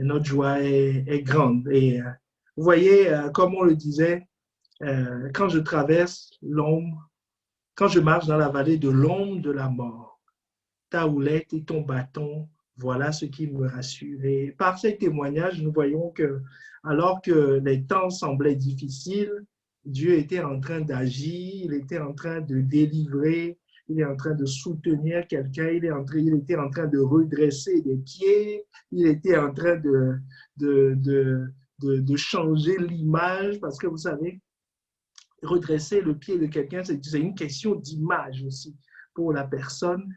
notre joie est grande. Et vous voyez, comme on le disait, quand je traverse l'ombre, quand je marche dans la vallée de l'ombre de la mort, ta houlette et ton bâton, voilà ce qui me rassure. Et par ces témoignages, nous voyons que alors que les temps semblaient difficiles, Dieu était en train d'agir, il était en train de délivrer, il est en train de soutenir quelqu'un, il était en train de redresser des pieds, il était en train de changer l'image, parce que vous savez, redresser le pied de quelqu'un, c'est une question d'image aussi pour la personne.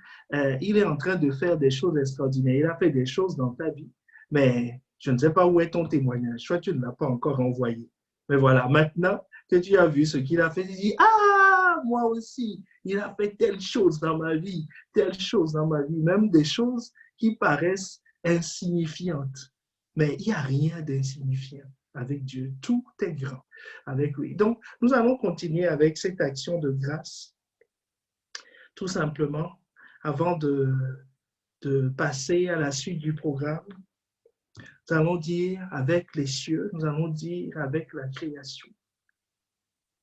Il est en train de faire des choses extraordinaires. Il a fait des choses dans ta vie, mais je ne sais pas où est ton témoignage. Soit tu ne l'as pas encore envoyé. Mais voilà, maintenant que tu as vu ce qu'il a fait, tu dis, ah, moi aussi, il a fait telle chose dans ma vie, telle chose dans ma vie, même des choses qui paraissent insignifiantes. Mais il n'y a rien d'insignifiant avec Dieu. Tout est grand avec lui. Donc, nous allons continuer avec cette action de grâce, tout simplement, avant de passer à la suite du programme. Nous allons dire avec les cieux, nous allons dire avec la création.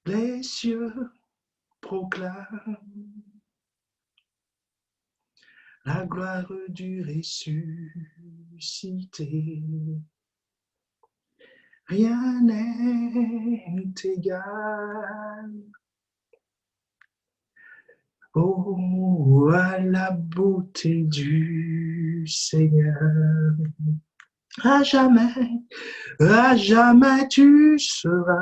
Les cieux proclament la gloire du ressuscité. Rien n'est égal. Oh, à la beauté du Seigneur. À jamais tu seras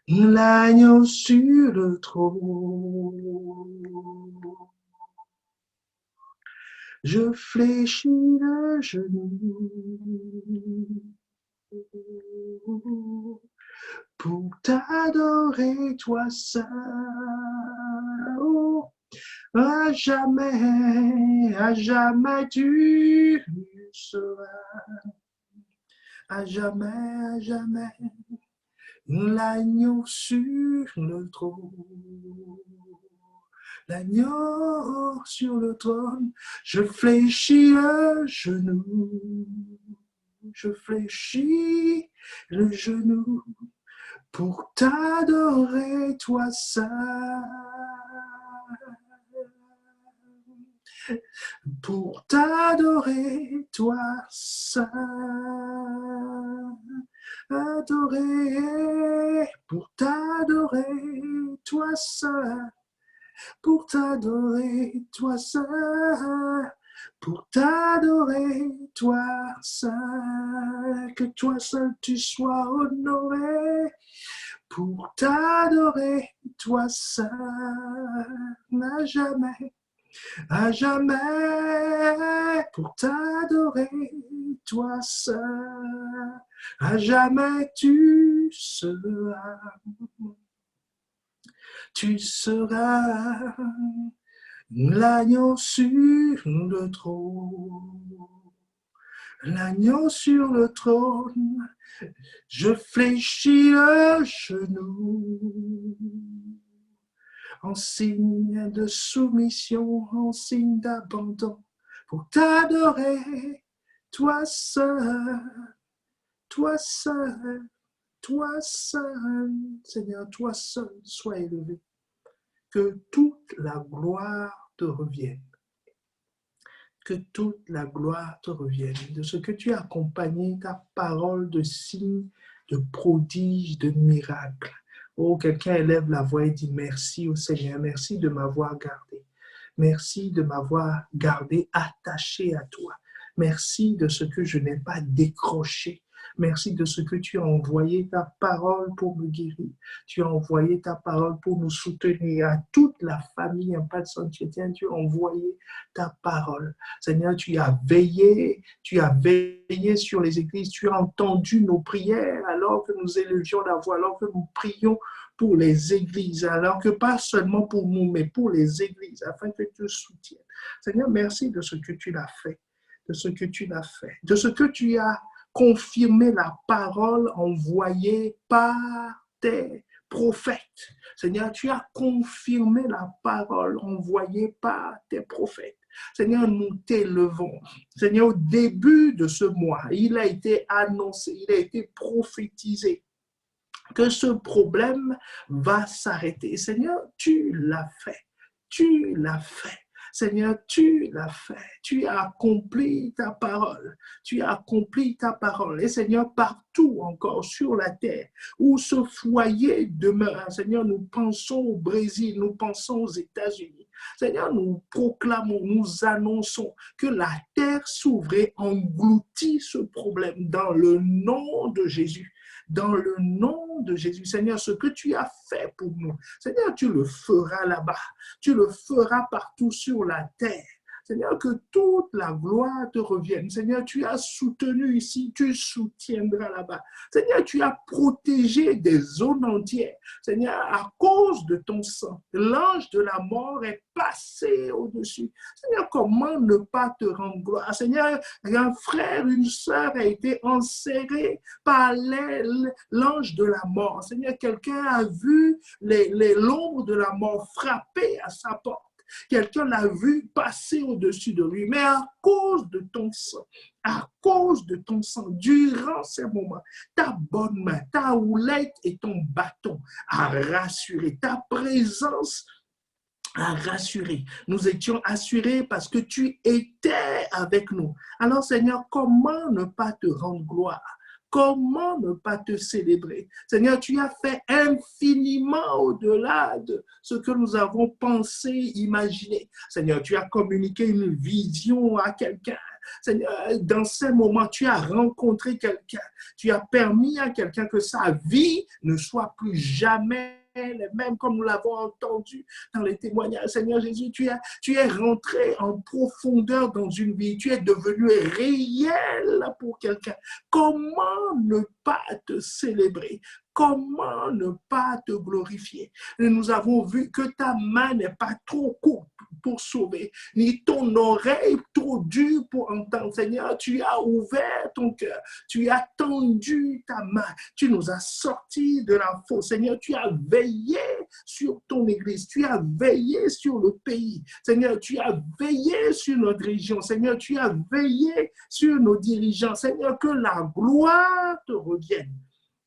l'agneau sur le trône. Je fléchis le genou pour t'adorer, toi seul. Oh, à jamais tu seras. À jamais, l'agneau sur le trône. L'agneau sur le trône, je fléchis le genou. Je fléchis le genou pour t'adorer, toi seul. Pour t'adorer, toi seul. Adorer, pour t'adorer, toi seul. Pour t'adorer, toi seul. Pour t'adorer, toi seul. Que toi seul tu sois honoré. Pour t'adorer, toi seul. À jamais, pour t'adorer, toi seul. À jamais tu seras. Tu seras l'agneau sur le trône. L'agneau sur le trône, je fléchis le genou. En signe de soumission, en signe d'abandon, pour t'adorer, toi seul, toi seul, toi seul, Seigneur, toi seul, sois élevé. Que toute la gloire te revienne. Que toute la gloire te revienne. De ce que tu as accompagné ta parole de signes, de prodiges, de miracles. Oh, quelqu'un élève la voix et dit merci au Seigneur. Merci de m'avoir gardé. Merci de m'avoir gardé attaché à toi. Merci de ce que je n'ai pas décroché. Merci de ce que tu as envoyé ta parole pour me guérir. Tu as envoyé ta parole pour nous soutenir. À toute la famille Impact Saint-Chrétien, tu as envoyé ta parole. Seigneur, tu as veillé sur les églises. Tu as entendu nos prières alors que nous élevions la voix, alors que nous prions pour les églises, alors que pas seulement pour nous, mais pour les églises, afin que tu soutiennes. Seigneur, merci de ce que tu l'as fait, de ce que tu l'as fait, de ce que tu as confirmé la parole envoyée par tes prophètes. Seigneur, tu as confirmé la parole envoyée par tes prophètes. Seigneur, nous t'élevons. Seigneur, au début de ce mois, il a été annoncé, il a été prophétisé que ce problème va s'arrêter. Seigneur, tu l'as fait. Tu l'as fait. Seigneur, tu l'as fait. Tu as accompli ta parole. Tu as accompli ta parole. Et Seigneur, partout encore sur la terre où ce foyer demeure, Seigneur, nous pensons au Brésil, nous pensons aux États-Unis. Seigneur, nous proclamons, nous annonçons que la terre s'ouvre et engloutit ce problème dans le nom de Jésus. Dans le nom de Jésus, Seigneur, ce que tu as fait pour nous, Seigneur, tu le feras là-bas. Tu le feras partout sur la terre. Seigneur, que toute la gloire te revienne. Seigneur, tu as soutenu ici, tu soutiendras là-bas. Seigneur, tu as protégé des zones entières. Seigneur, à cause de ton sang, l'ange de la mort est passé au-dessus. Seigneur, comment ne pas te rendre gloire? Seigneur, un frère, une sœur a été enserré par l'ange de la mort. Seigneur, quelqu'un a vu l'ombre de la mort frapper à sa porte. Quelqu'un l'a vu passer au-dessus de lui, mais à cause de ton sang, durant ces moments, ta bonne main, ta houlette et ton bâton a rassuré, ta présence a rassuré. Nous étions assurés parce que tu étais avec nous. Alors Seigneur, comment ne pas te rendre gloire? Comment ne pas te célébrer? Seigneur, tu as fait infiniment au-delà de ce que nous avons pensé, imaginé. Seigneur, tu as communiqué une vision à quelqu'un. Seigneur, dans ces moments, tu as rencontré quelqu'un. Tu as permis à quelqu'un que sa vie ne soit plus jamais les mêmes comme nous l'avons entendu dans les témoignages. Seigneur Jésus, tu es rentré en profondeur dans une vie. Tu es devenu réel pour quelqu'un. Comment ne pas te célébrer? Comment ne pas te glorifier? Nous avons vu que ta main n'est pas trop courte pour sauver, ni ton oreille trop dure pour entendre. Seigneur, tu as ouvert ton cœur, tu as tendu ta main, tu nous as sortis de la fosse. Seigneur, tu as veillé sur ton Église, tu as veillé sur le pays. Seigneur, tu as veillé sur notre région. Seigneur, tu as veillé sur nos dirigeants. Seigneur, que la gloire te revienne.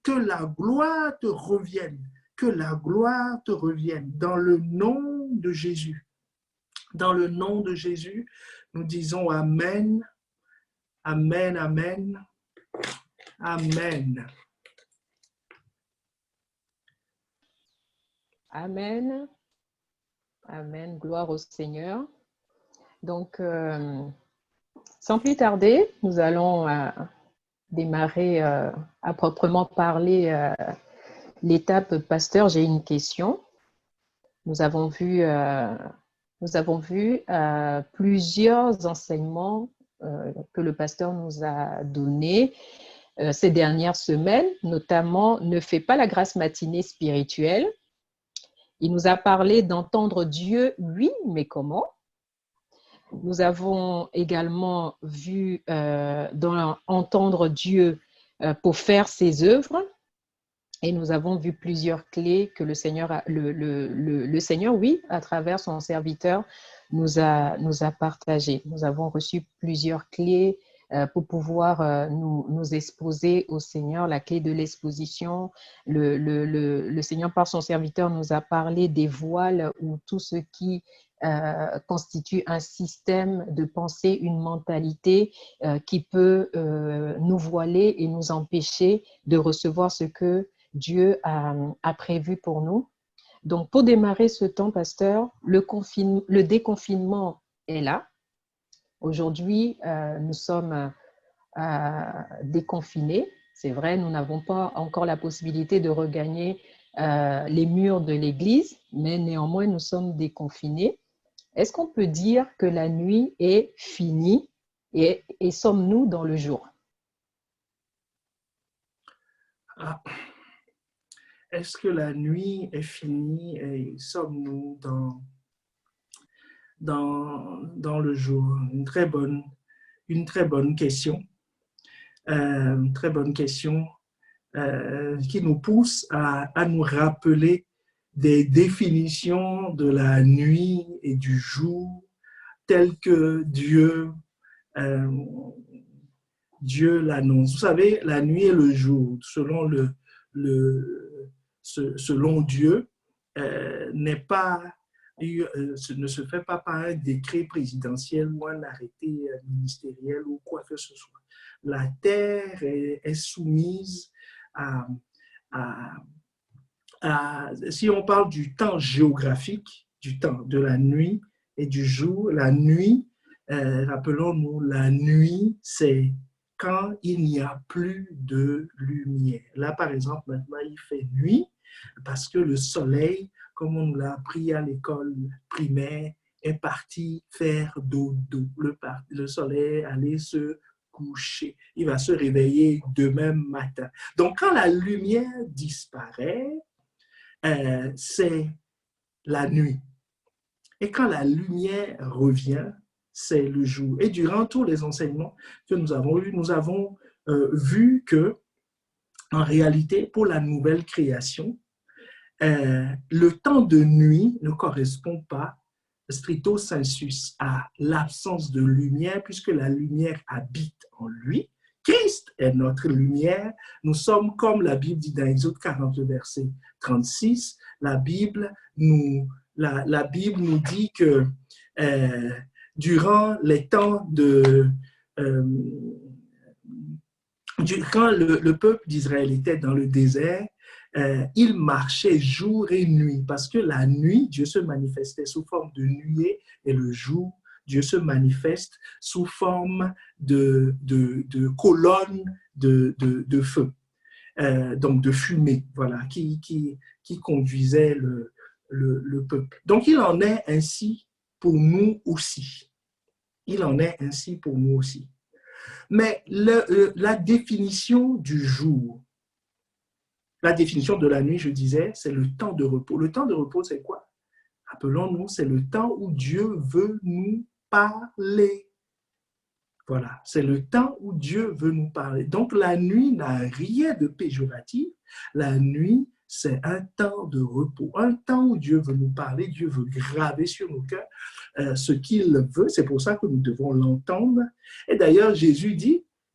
Que la gloire te revienne. Que la gloire te revienne. Dans le nom de Jésus. Dans le nom de Jésus, nous disons Amen, Amen, Amen, Amen. Amen, Amen, gloire au Seigneur. Donc, sans plus tarder, nous allons démarrer à proprement parler l'étape pasteur. J'ai une question. Nous avons vu plusieurs enseignements que le pasteur nous a donnés ces dernières semaines, notamment ne fais pas la grâce matinée spirituelle. Il nous a parlé d'entendre Dieu, oui, mais comment? Nous avons également vu entendre Dieu pour faire ses œuvres. Et nous avons vu plusieurs clés que le Seigneur, le Seigneur, oui, à travers son serviteur, nous a partagées. Nous avons reçu plusieurs clés pour pouvoir nous exposer au Seigneur, la clé de l'exposition. Le Seigneur, par son serviteur, nous a parlé des voiles ou tout ce qui constitue un système de pensée, une mentalité qui peut nous voiler et nous empêcher de recevoir ce que Dieu a prévu pour nous. Donc, pour démarrer ce temps, pasteur, le déconfinement est là. Aujourd'hui, nous sommes déconfinés. C'est vrai, nous n'avons pas encore la possibilité de regagner les murs de l'église, mais néanmoins, nous sommes déconfinés. Est-ce qu'on peut dire que la nuit est finie et sommes-nous dans le jour? Est-ce que la nuit est finie et sommes-nous dans le jour? Une très bonne question. Très bonne question. qui nous pousse à nous rappeler des définitions de la nuit et du jour telles que Dieu l'annonce. Vous savez, la nuit et le jour, selon selon Dieu, ne se fait pas par un décret présidentiel ou un arrêté ministériel ou quoi que ce soit. La terre est soumise à si on parle du temps géographique, du temps de la nuit et du jour, la nuit, rappelons-nous, la nuit, c'est quand il n'y a plus de lumière. Là, par exemple, maintenant, il fait nuit parce que le soleil, comme on l'a appris à l'école primaire, est parti faire dodo. Le soleil allait se coucher. Il va se réveiller demain matin. Donc, quand la lumière disparaît, c'est la nuit. Et quand la lumière revient, c'est le jour. Et durant tous les enseignements que nous avons eus, nous avons vu que, en réalité, pour la nouvelle création, le temps de nuit ne correspond pas stricto sensus à l'absence de lumière, puisque la lumière habite en lui. Christ est notre lumière. Nous sommes, comme la Bible dit dans Exode 40, verset 36, la Bible nous dit que durant les temps quand le peuple d'Israël était dans le désert, il marchait jour et nuit, parce que la nuit, Dieu se manifestait sous forme de nuée, et le jour, Dieu se manifeste sous forme de colonnes de feu, donc de fumée, voilà, qui conduisait le peuple. Donc, il en est ainsi pour nous aussi. Il en est ainsi pour nous aussi. Mais la définition du jour, la définition de la nuit, je disais, c'est le temps de repos. Le temps de repos, c'est quoi? Rappelons-nous, c'est le temps où Dieu veut nous parler. Voilà, c'est le temps où Dieu veut nous parler. Donc, la nuit n'a rien de péjoratif. La nuit, c'est un temps de repos, un temps où Dieu veut nous parler, Dieu veut graver sur nos cœurs ce qu'il veut. C'est pour ça que nous devons l'entendre. Et d'ailleurs, Jésus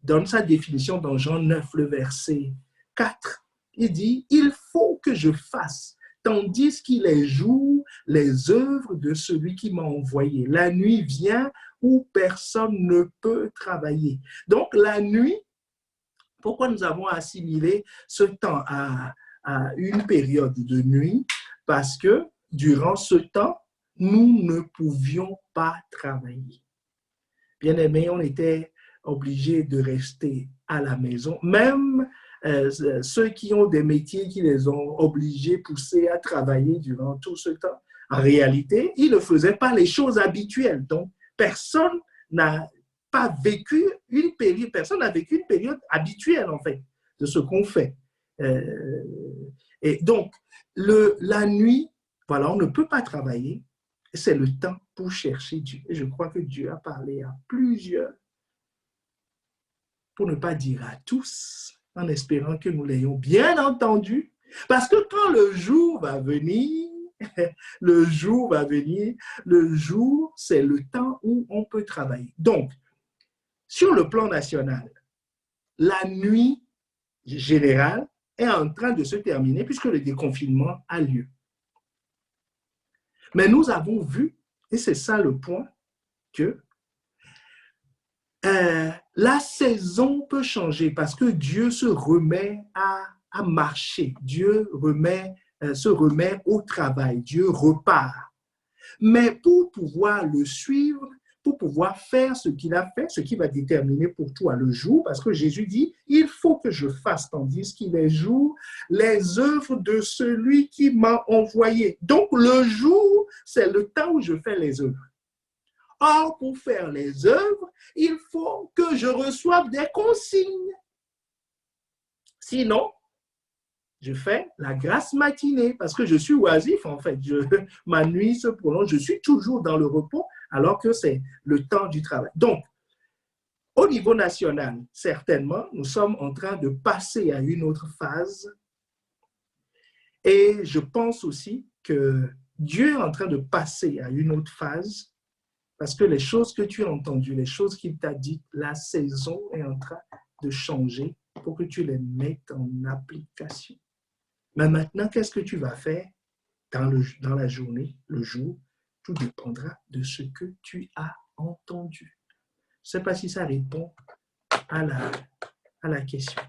donne sa définition dans Jean 9, le verset 4. Il dit, il faut que je fasse, tandis qu'il est jour, les œuvres de celui qui m'a envoyé. La nuit vient où personne ne peut travailler. Donc, la nuit, pourquoi nous avons assimilé ce temps à une période de nuit? Parce que durant ce temps, nous ne pouvions pas travailler. Bien aimé, on était obligés de rester à la maison. Même ceux qui ont des métiers qui les ont obligés, poussés à travailler durant tout ce temps, en réalité, ils ne faisaient pas les choses habituelles. Donc, personne n'a vécu une période habituelle, en fait, de ce qu'on fait. Et donc, la nuit, voilà, on ne peut pas travailler. C'est le temps pour chercher Dieu. Et je crois que Dieu a parlé à plusieurs, pour ne pas dire à tous, en espérant que nous l'ayons bien entendu. Parce que quand le jour va venir, le jour, c'est le temps où on peut travailler. Donc, sur le plan national, la nuit générale est en train de se terminer puisque le déconfinement a lieu. Mais nous avons vu, et c'est ça le point, que la saison peut changer parce que Dieu se remet à marcher. Dieu se remet au travail. Dieu repart. Mais pour pouvoir le suivre, pour pouvoir faire ce qu'il a fait, ce qui va déterminer pour toi le jour, parce que Jésus dit, il faut que je fasse, tandis qu'il est jour, les œuvres de celui qui m'a envoyé. Donc, le jour, c'est le temps où je fais les œuvres. Or, pour faire les œuvres, il faut que je reçoive des consignes. Sinon, je fais la grasse matinée parce que je suis oisif en fait. Ma nuit se prolonge, je suis toujours dans le repos alors que c'est le temps du travail. Donc, Au niveau national, certainement, nous sommes en train de passer à une autre phase. Et je pense aussi que Dieu est en train de passer à une autre phase parce que les choses que tu as entendues, les choses qu'il t'a dites, la saison est en train de changer pour que tu les mettes en application. Mais maintenant, qu'est-ce que tu vas faire dans la journée, le jour? Tout dépendra de ce que tu as entendu. Je ne sais pas si ça répond à la question.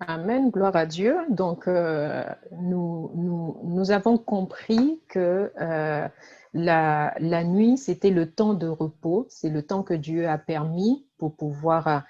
Amen, gloire à Dieu. Donc, nous avons compris que la nuit, c'était le temps de repos, c'est le temps que Dieu a permis pour pouvoir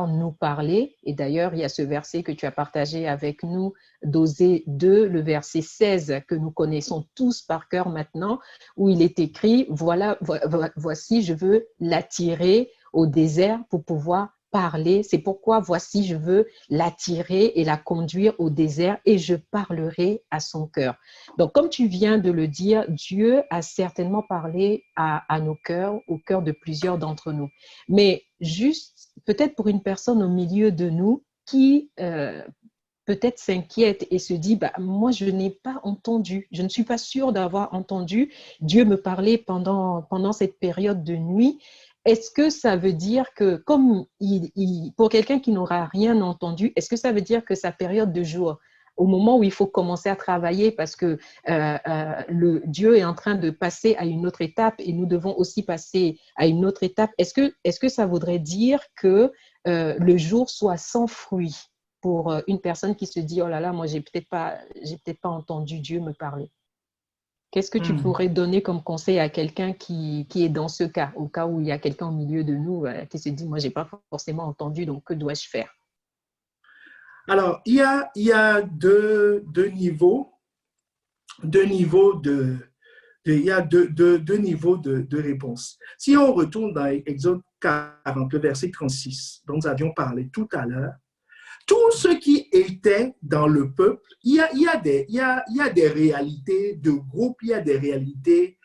nous parler. Et d'ailleurs, il y a ce verset que tu as partagé avec nous, d'Osée 2, le verset 16, que nous connaissons tous par cœur maintenant, où il est écrit, voici, je veux l'attirer au désert pour pouvoir parler. C'est pourquoi, voici, je veux l'attirer et la conduire au désert et je parlerai à son cœur. Donc, comme tu viens de le dire, Dieu a certainement parlé à nos cœurs, au cœur de plusieurs d'entre nous. Mais juste, peut-être pour une personne au milieu de nous qui peut-être s'inquiète et se dit, moi, je n'ai pas entendu, je ne suis pas sûre d'avoir entendu Dieu me parler pendant cette période de nuit. Est-ce que ça veut dire que, comme pour quelqu'un qui n'aura rien entendu, est-ce que ça veut dire que sa période de jour, au moment où il faut commencer à travailler parce que Dieu est en train de passer à une autre étape et nous devons aussi passer à une autre étape, est-ce que ça voudrait dire que le jour soit sans fruit pour une personne qui se dit, oh là là, moi, j'ai peut-être pas entendu Dieu me parler? Qu'est-ce que tu pourrais donner comme conseil à quelqu'un qui est dans ce cas, au cas où il y a quelqu'un au milieu de nous qui se dit, moi, je n'ai pas forcément entendu, donc que dois-je faire? Alors, il y a deux niveaux de réponse. Si on retourne dans Exode 40, le verset 36, dont nous avions parlé tout à l'heure, tout ce qui était dans le peuple, il y a des réalités de groupe, il y a des réalités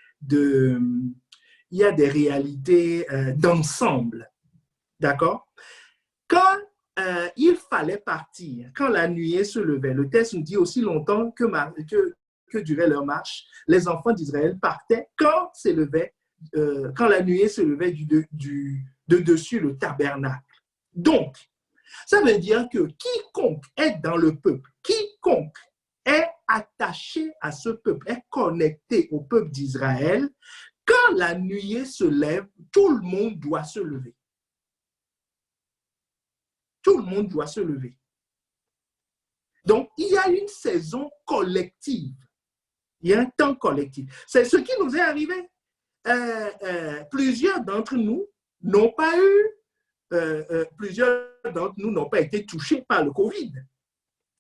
d'ensemble. D'accord? Quand il fallait partir, quand la nuée se levait, le texte nous dit aussi longtemps que durait leur marche, les enfants d'Israël partaient quand la nuée se levait de dessus le tabernacle. Donc, ça veut dire que quiconque est dans le peuple, quiconque est attaché à ce peuple, est connecté au peuple d'Israël, quand la nuée se lève, tout le monde doit se lever. Tout le monde doit se lever. Donc, il y a une saison collective. Il y a un temps collectif. C'est ce qui nous est arrivé. Plusieurs d'entre nous n'ont pas été touchés par le Covid.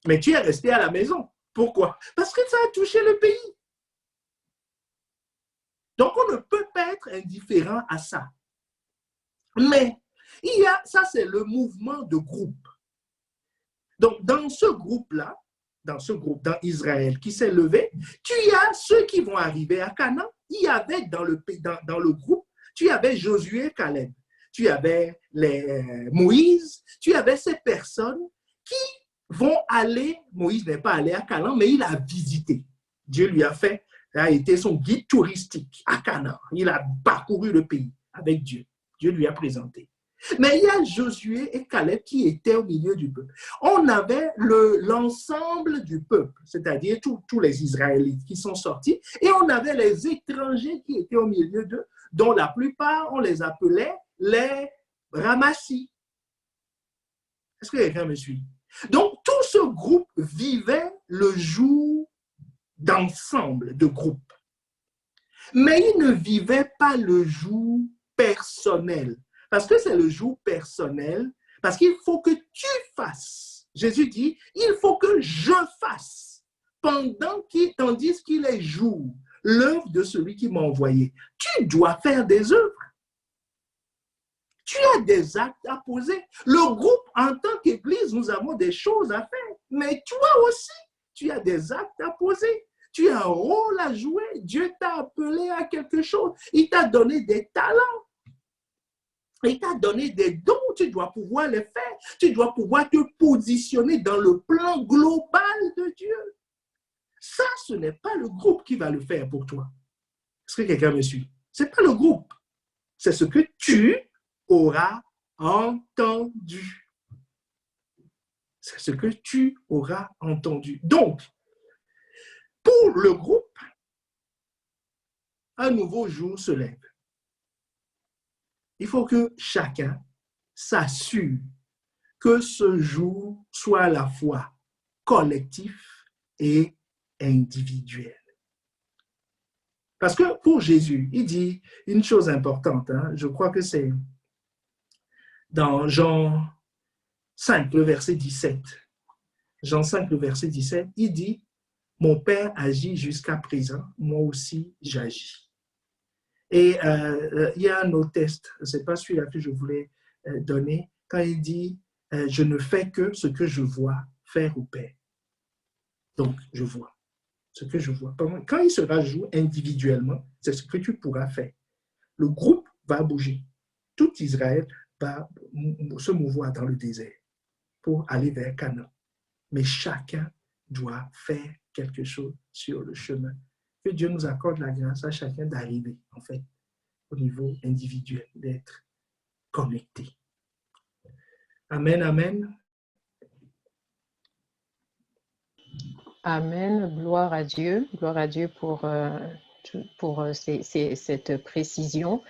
Mais tu es resté à la maison. Pourquoi? Parce que ça a touché le pays. Donc, on ne peut pas être indifférent à ça. Mais, ça c'est le mouvement de groupe. Donc, dans ce groupe-là, dans Israël qui s'est levé, tu as ceux qui vont arriver à Canaan. Il y avait dans le groupe, tu avais Josué et Caleb. Tu avais Moïse, tu avais ces personnes qui vont aller, Moïse n'est pas allé à Canaan, mais il a visité. Dieu lui a été son guide touristique à Canaan. Il a parcouru le pays avec Dieu. Dieu lui a présenté. Mais il y a Josué et Caleb qui étaient au milieu du peuple. On avait l'ensemble du peuple, c'est-à-dire tous les Israélites qui sont sortis, et on avait les étrangers qui étaient au milieu d'eux, dont la plupart, on les appelait les ramassis. Est-ce que quelqu'un me suit? Donc, tout ce groupe vivait le jour d'ensemble, de groupe. Mais il ne vivait pas le jour personnel. Parce que c'est le jour personnel, parce qu'il faut que tu fasses. Jésus dit, il faut que je fasse, tandis qu'il est jour, l'œuvre de celui qui m'a envoyé. Tu dois faire des œuvres. Tu as des actes à poser. Le groupe, en tant qu'Église, nous avons des choses à faire. Mais toi aussi, tu as des actes à poser. Tu as un rôle à jouer. Dieu t'a appelé à quelque chose. Il t'a donné des talents. Il t'a donné des dons. Tu dois pouvoir les faire. Tu dois pouvoir te positionner dans le plan global de Dieu. Ça, ce n'est pas le groupe qui va le faire pour toi. Est-ce que quelqu'un me suit? Ce n'est pas le groupe. C'est ce que tu auras entendu. C'est ce que tu auras entendu. Donc, pour le groupe, un nouveau jour se lève. Il faut que chacun s'assure que ce jour soit à la fois collectif et individuel. Parce que pour Jésus, il dit une chose importante, je crois que c'est dans Jean 5, le verset 17. Jean 5, le verset 17, il dit « Mon Père agit jusqu'à présent, moi aussi j'agis. » Et il y a un autre texte, ce n'est pas celui-là que je voulais donner, quand il dit « Je ne fais que ce que je vois faire au Père. » Donc, je vois ce que je vois. Quand il sera jour individuellement, c'est ce que tu pourras faire. Le groupe va bouger. Tout Israël va se mouvoir dans le désert pour aller vers Canaan. Mais chacun doit faire quelque chose sur le chemin. Que Dieu nous accorde la grâce à chacun d'arriver, en fait, au niveau individuel, d'être connecté. Amen, amen. Amen. Gloire à Dieu pour cette précision.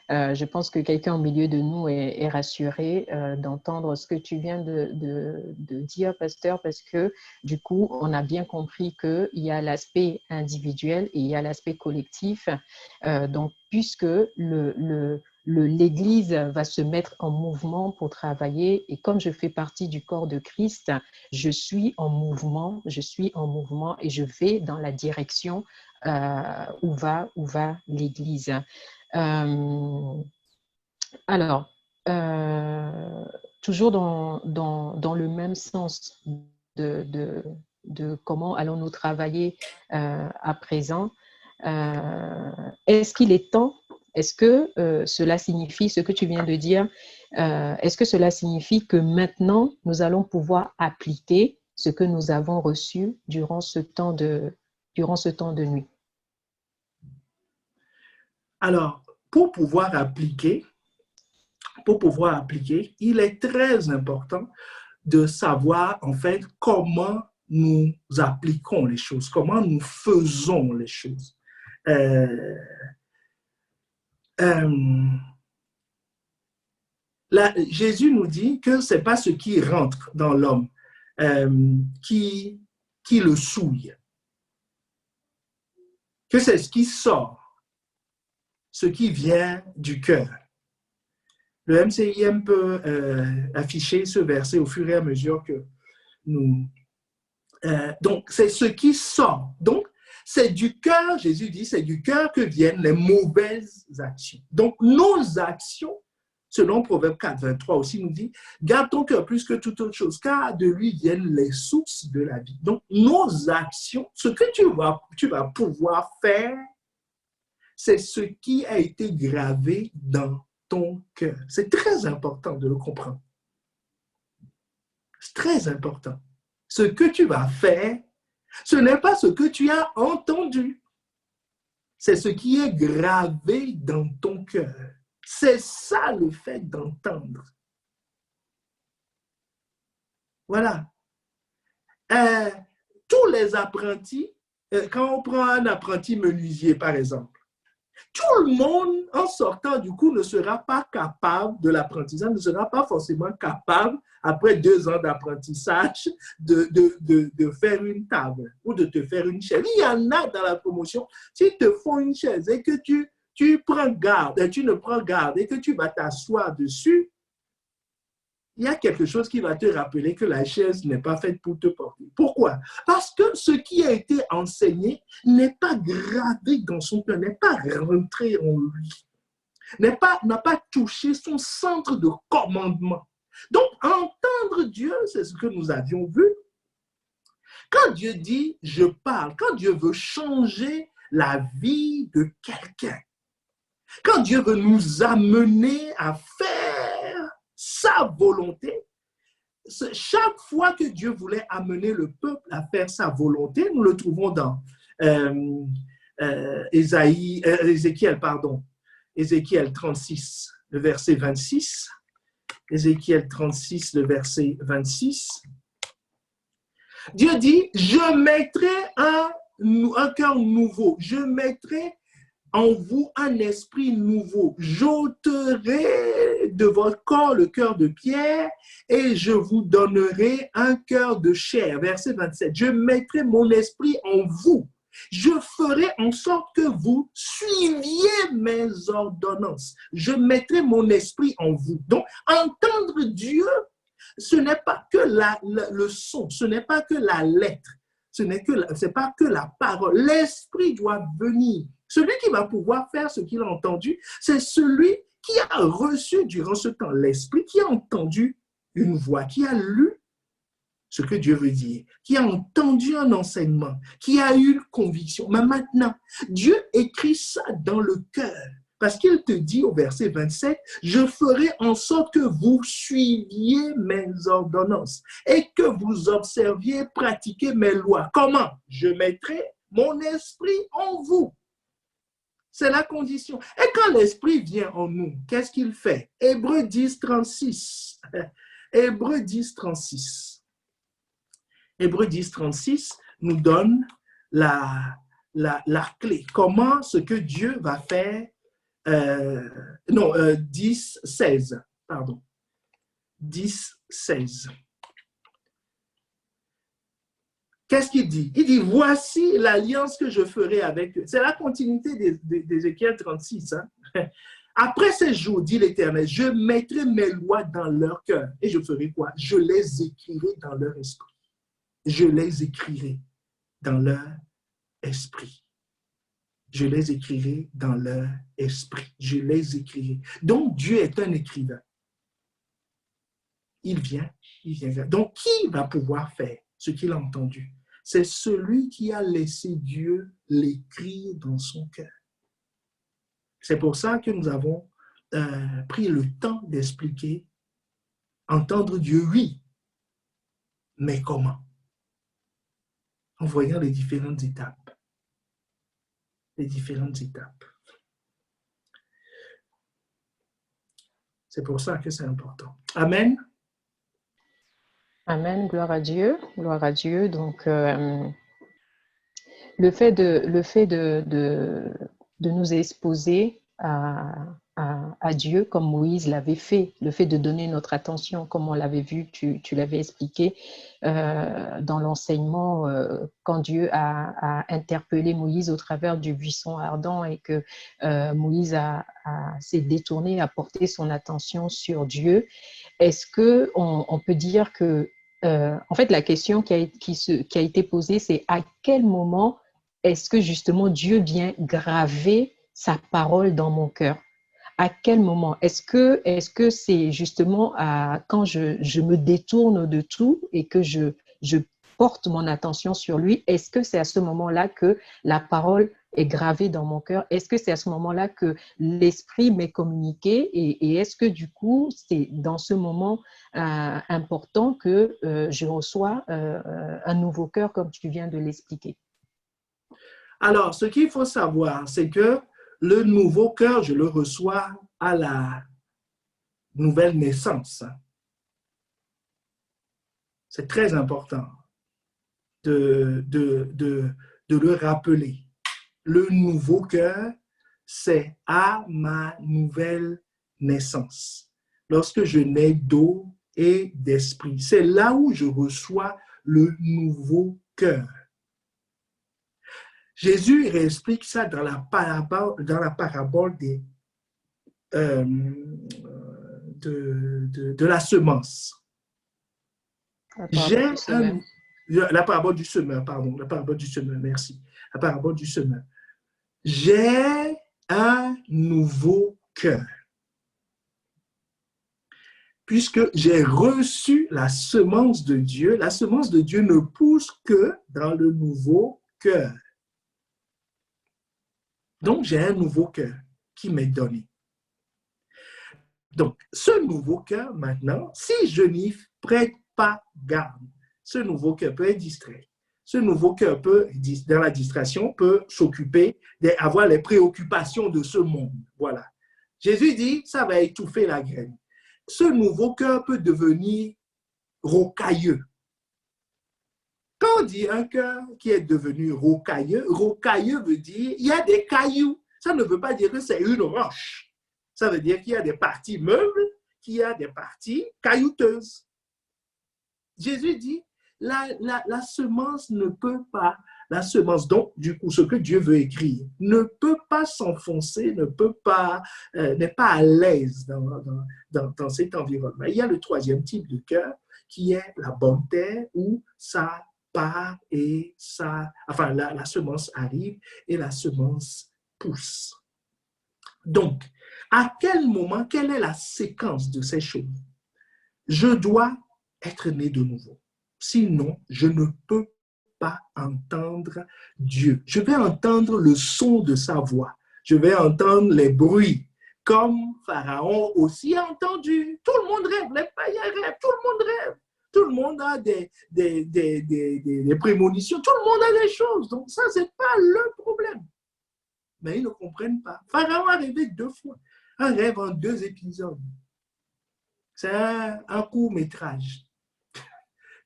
Je pense que quelqu'un au milieu de nous est rassuré d'entendre ce que tu viens de dire, pasteur, parce que du coup, on a bien compris qu'il y a l'aspect individuel et il y a l'aspect collectif. Donc, puisque l'Église va se mettre en mouvement pour travailler, et comme je fais partie du corps de Christ, je suis en mouvement et je vais dans la direction où va l'Église. Alors, toujours dans le même sens de comment allons-nous travailler à présent, est-ce qu'il est temps, est-ce que cela signifie, ce que tu viens de dire, est-ce que cela signifie que maintenant, nous allons pouvoir appliquer ce que nous avons reçu durant ce temps de nuit? Alors, pour pouvoir appliquer, il est très important de savoir, en fait, comment nous appliquons les choses, comment nous faisons les choses. Jésus nous dit que ce n'est pas ce qui rentre dans l'homme qui le souille, que c'est ce qui sort, ce qui vient du cœur. Le MCIM peut afficher ce verset au fur et à mesure que nous... donc, c'est ce qui sort. Donc, c'est du cœur, Jésus dit, c'est du cœur que viennent les mauvaises actions. Donc, nos actions, selon Proverbe 4, 23 aussi, nous dit, garde ton cœur plus que toute autre chose, car de lui viennent les sources de la vie. Donc, nos actions, ce que tu vas pouvoir faire, c'est ce qui a été gravé dans ton cœur. C'est très important de le comprendre. C'est très important. Ce que tu vas faire, ce n'est pas ce que tu as entendu. C'est ce qui est gravé dans ton cœur. C'est ça le fait d'entendre. Voilà. Tous les apprentis, quand on prend un apprenti menuisier, par exemple, tout le monde, en sortant du coup, ne sera pas capable de l'apprentissage, ne sera pas forcément capable, après 2 ans d'apprentissage, de faire une table ou de te faire une chaise. Il y en a dans la promotion, s'ils te font une chaise et que tu prends garde, tu ne prends garde et que tu vas t'asseoir dessus, il y a quelque chose qui va te rappeler que la chaise n'est pas faite pour te porter. Pourquoi? Parce que ce qui a été enseigné n'est pas gravé dans son cœur, n'est pas rentré en lui, n'a pas touché son centre de commandement. Donc, entendre Dieu, c'est ce que nous avions vu, Quand Dieu dit « je parle », quand Dieu veut changer la vie de quelqu'un, quand Dieu veut nous amener à faire sa volonté, chaque fois que Dieu voulait amener le peuple à faire sa volonté, nous le trouvons dans Ézéchiel 36, le verset 26. Ézéchiel 36, le verset 26. Dieu dit, je mettrai un cœur nouveau, je mettrai en vous un esprit nouveau. J'ôterai de votre corps le cœur de pierre et je vous donnerai un cœur de chair. Verset 27. Je mettrai mon esprit en vous. Je ferai en sorte que vous suiviez mes ordonnances. Je mettrai mon esprit en vous. Donc, entendre Dieu, ce n'est pas que le son, ce n'est pas que la lettre, c'est pas que la parole. L'esprit doit venir. Celui qui va pouvoir faire ce qu'il a entendu, c'est celui qui a reçu durant ce temps l'esprit, qui a entendu une voix, qui a lu ce que Dieu veut dire, qui a entendu un enseignement, qui a eu une conviction. Mais maintenant, Dieu écrit ça dans le cœur. Parce qu'il te dit au verset 27, « Je ferai en sorte que vous suiviez mes ordonnances et que vous observiez, pratiquiez mes lois. » Comment? Je mettrai mon esprit en vous. C'est la condition. Et quand l'esprit vient en nous, qu'est-ce qu'il fait? Hébreux 10, 36. Hébreux 10, 36. Hébreux 10, 36 nous donne la clé. Comment ce que Dieu va faire 10, 16, pardon. 10, 16. Qu'est-ce qu'il dit? Il dit, voici l'alliance que je ferai avec eux. C'est la continuité d'Ézéchiel 36. Hein? Après ces jours, dit l'Éternel, je mettrai mes lois dans leur cœur. Et je ferai quoi? Je les écrirai dans leur esprit. Je les écrirai dans leur esprit. Je les écrirai dans leur esprit. Je les écrirai. Donc, Dieu est un écrivain. Il vient. Donc, qui va pouvoir faire ce qu'il a entendu? C'est celui qui a laissé Dieu l'écrire dans son cœur. C'est pour ça que nous avons pris le temps d'expliquer, entendre Dieu, oui, mais comment? En voyant les différentes étapes. Les différentes étapes. C'est pour ça que c'est important. Amen. Amen, gloire à Dieu, gloire à Dieu. Donc, le fait de nous exposer à Dieu comme Moïse l'avait fait, le fait de donner notre attention comme on l'avait vu, tu l'avais expliqué dans l'enseignement quand Dieu a interpellé Moïse au travers du buisson ardent et que Moïse s'est détourné, a porté son attention sur Dieu. Est-ce qu'on peut dire que en fait, la question qui a été posée, c'est à quel moment est-ce que justement Dieu vient graver sa parole dans mon cœur? À quel moment? Est-ce que c'est justement quand je me détourne de tout et que je porte mon attention sur lui? Est-ce que c'est à ce moment-là que la parole est gravée dans mon cœur? Est-ce que c'est à ce moment-là que l'esprit m'est communiqué? Et est-ce que du coup, c'est dans ce moment important que je reçois un nouveau cœur comme tu viens de l'expliquer? Alors, ce qu'il faut savoir, c'est que le nouveau cœur, je le reçois à la nouvelle naissance. C'est très important de le rappeler. Le nouveau cœur, c'est à ma nouvelle naissance. Lorsque je nais d'eau et d'esprit, c'est là où je reçois le nouveau cœur. Jésus réexplique ça dans la parabole de la semence. La parabole du semeur, pardon. La parabole du semeur, merci. La parabole du semeur. J'ai un nouveau cœur. puisque j'ai reçu la semence de Dieu ne pousse que dans le nouveau cœur. Donc, j'ai un nouveau cœur qui m'est donné. Donc, ce nouveau cœur, maintenant, si je n'y prête pas garde, ce nouveau cœur peut être distrait. Ce nouveau cœur peut, dans la distraction, peut s'occuper d'avoir les préoccupations de ce monde. Voilà. Jésus dit, ça va étouffer la graine. Ce nouveau cœur peut devenir rocailleux. Quand on dit un cœur qui est devenu rocailleux veut dire il y a des cailloux. Ça ne veut pas dire que c'est une roche. Ça veut dire qu'il y a des parties meubles, qu'il y a des parties caillouteuses. Jésus dit, la semence ne peut pas, la semence, donc du coup, ce que Dieu veut écrire, ne peut pas s'enfoncer, n'est pas à l'aise dans cet environnement. Il y a le troisième type de cœur qui est la bonne terre où ça part et ça, enfin, la semence arrive et la semence pousse. Donc, à quel moment, quelle est la séquence de ces choses? Je dois être né de nouveau. Sinon, je ne peux pas entendre Dieu. Je vais entendre le son de sa voix. Je vais entendre les bruits, comme Pharaon aussi a entendu. Tout le monde rêve, les païens rêvent, tout le monde rêve. Tout le monde a des prémonitions, tout le monde a des choses. Donc ça, ce n'est pas le problème. Mais ils ne comprennent pas. Pharaon a rêvé 2 fois. Un rêve en 2 épisodes. C'est un court-métrage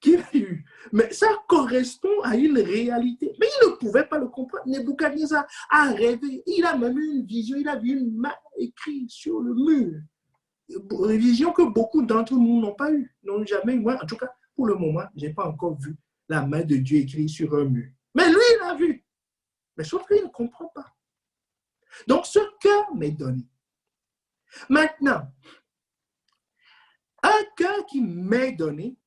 qu'il a eu. Mais ça correspond à une réalité. Mais il ne pouvait pas le comprendre. Nebuchadnezzar a rêvé. Il a même eu une vision. Il a vu une main écrite sur le mur. Une vision que beaucoup d'entre nous n'ont pas eue. N'ont jamais eu. Moi, en tout cas, pour le moment, je n'ai pas encore vu la main de Dieu écrite sur un mur. Mais lui, il l'a vu. Mais sauf qu'il ne comprend pas. Donc, ce cœur m'est donné. Maintenant, un cœur qui m'est donné,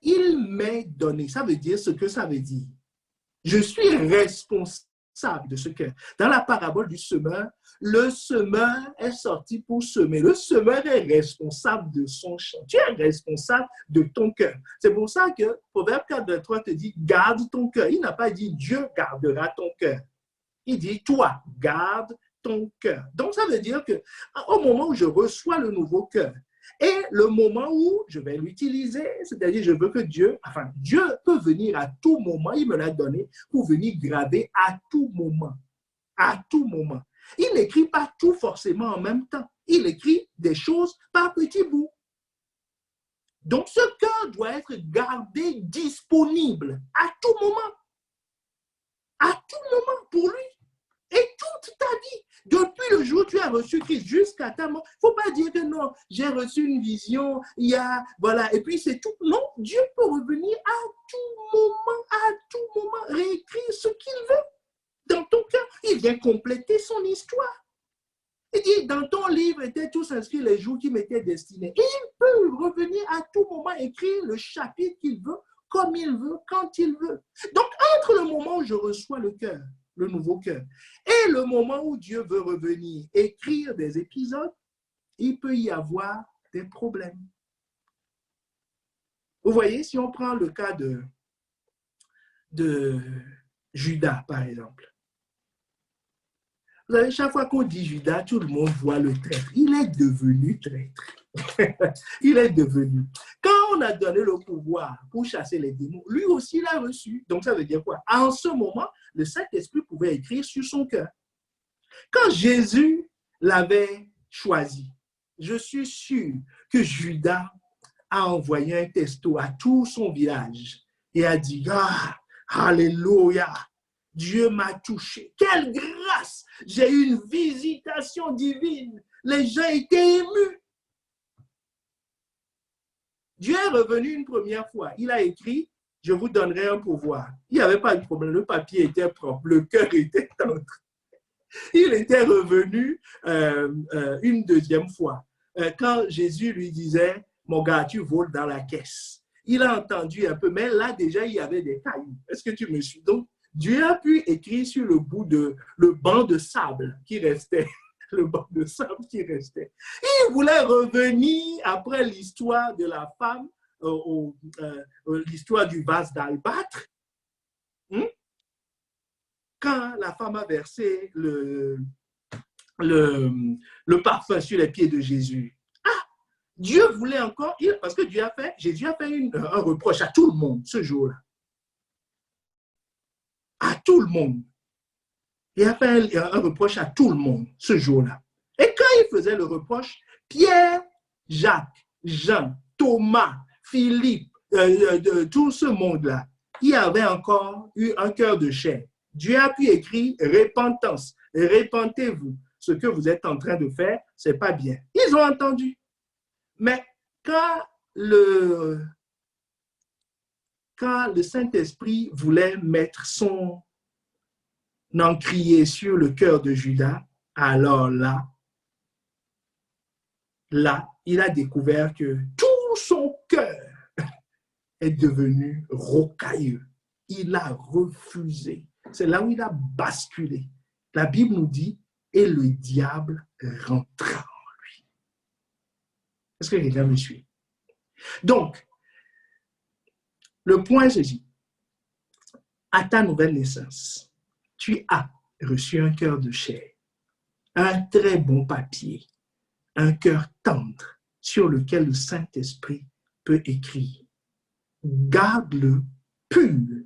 il m'est donné. Ça veut dire ce que ça veut dire. Je suis responsable de ce cœur. Dans la parabole du semeur, le semeur est sorti pour semer. Le semeur est responsable de son champ. Tu es responsable de ton cœur. C'est pour ça que Proverbe 4:3 te dit, garde ton cœur. Il n'a pas dit, Dieu gardera ton cœur. Il dit, toi, garde ton cœur. Donc, ça veut dire qu'au moment où je reçois le nouveau cœur, et le moment où je vais l'utiliser, c'est-à-dire je veux que Dieu peut venir à tout moment, il me l'a donné pour venir graver à tout moment. À tout moment. Il n'écrit pas tout forcément en même temps. Il écrit des choses par petits bouts. Donc, ce cœur doit être gardé disponible à tout moment. À tout moment pour lui. Et toute ta vie, depuis le jour où tu as reçu Christ jusqu'à ta mort, il ne faut pas dire que non, j'ai reçu une vision, voilà, et puis c'est tout. Non, Dieu peut revenir à tout moment, réécrire ce qu'il veut dans ton cœur. Il vient compléter son histoire. Il dit, dans ton livre étaient tous inscrits les jours qui m'étaient destinés. Et il peut revenir à tout moment, écrire le chapitre qu'il veut, comme il veut, quand il veut. Donc, entre le moment où je reçois le cœur, le nouveau cœur, et le moment où Dieu veut revenir écrire des épisodes, il peut y avoir des problèmes. Vous voyez, si on prend le cas de Judas, par exemple. Vous savez, chaque fois qu'on dit Judas, tout le monde voit le traître. Il est devenu traître. Il est devenu. Quand on a donné le pouvoir pour chasser les démons, lui aussi l'a reçu. Donc ça veut dire quoi? En ce moment, le Saint-Esprit pouvait écrire sur son cœur. Quand Jésus l'avait choisi, je suis sûr que Judas a envoyé un texto à tout son village et a dit, alléluia, Dieu m'a touché. Quelle grâce! J'ai eu une visitation divine. Les gens étaient émus. Dieu est revenu une première fois. Il a écrit, je vous donnerai un pouvoir. Il n'y avait pas de problème. Le papier était propre. Le cœur était tendre. Il était revenu une deuxième fois. Quand Jésus lui disait, mon gars, tu voles dans la caisse. Il a entendu un peu, mais là déjà, il y avait des cailloux. Est-ce que tu me suis? Donc, Dieu a pu écrire sur le bout le banc de sable qui restait le banc de sable qui restait. Il voulait revenir après l'histoire de la femme, l'histoire du vase d'albâtre, quand la femme a versé le parfum sur les pieds de Jésus. Ah, Dieu voulait encore, parce que Jésus a fait un reproche à tout le monde ce jour-là. À tout le monde. Il a fait un reproche à tout le monde ce jour-là. Et quand il faisait le reproche, Pierre, Jacques, Jean, Thomas, Philippe, tout ce monde-là, il avait encore eu un cœur de chair. Dieu a pu écrire repentance, repentez-vous. Ce que vous êtes en train de faire, ce n'est pas bien. Ils ont entendu. Mais quand le Saint-Esprit voulait mettre son encrier sur le cœur de Judas, alors là, il a découvert que tout son cœur est devenu rocailleux. Il a refusé. C'est là où il a basculé. La Bible nous dit, et le diable rentra en lui. Est-ce que quelqu'un me suit? Donc, le point est ceci. À ta nouvelle naissance, tu as reçu un cœur de chair, un très bon papier, un cœur tendre sur lequel le Saint-Esprit peut écrire. Garde-le pur.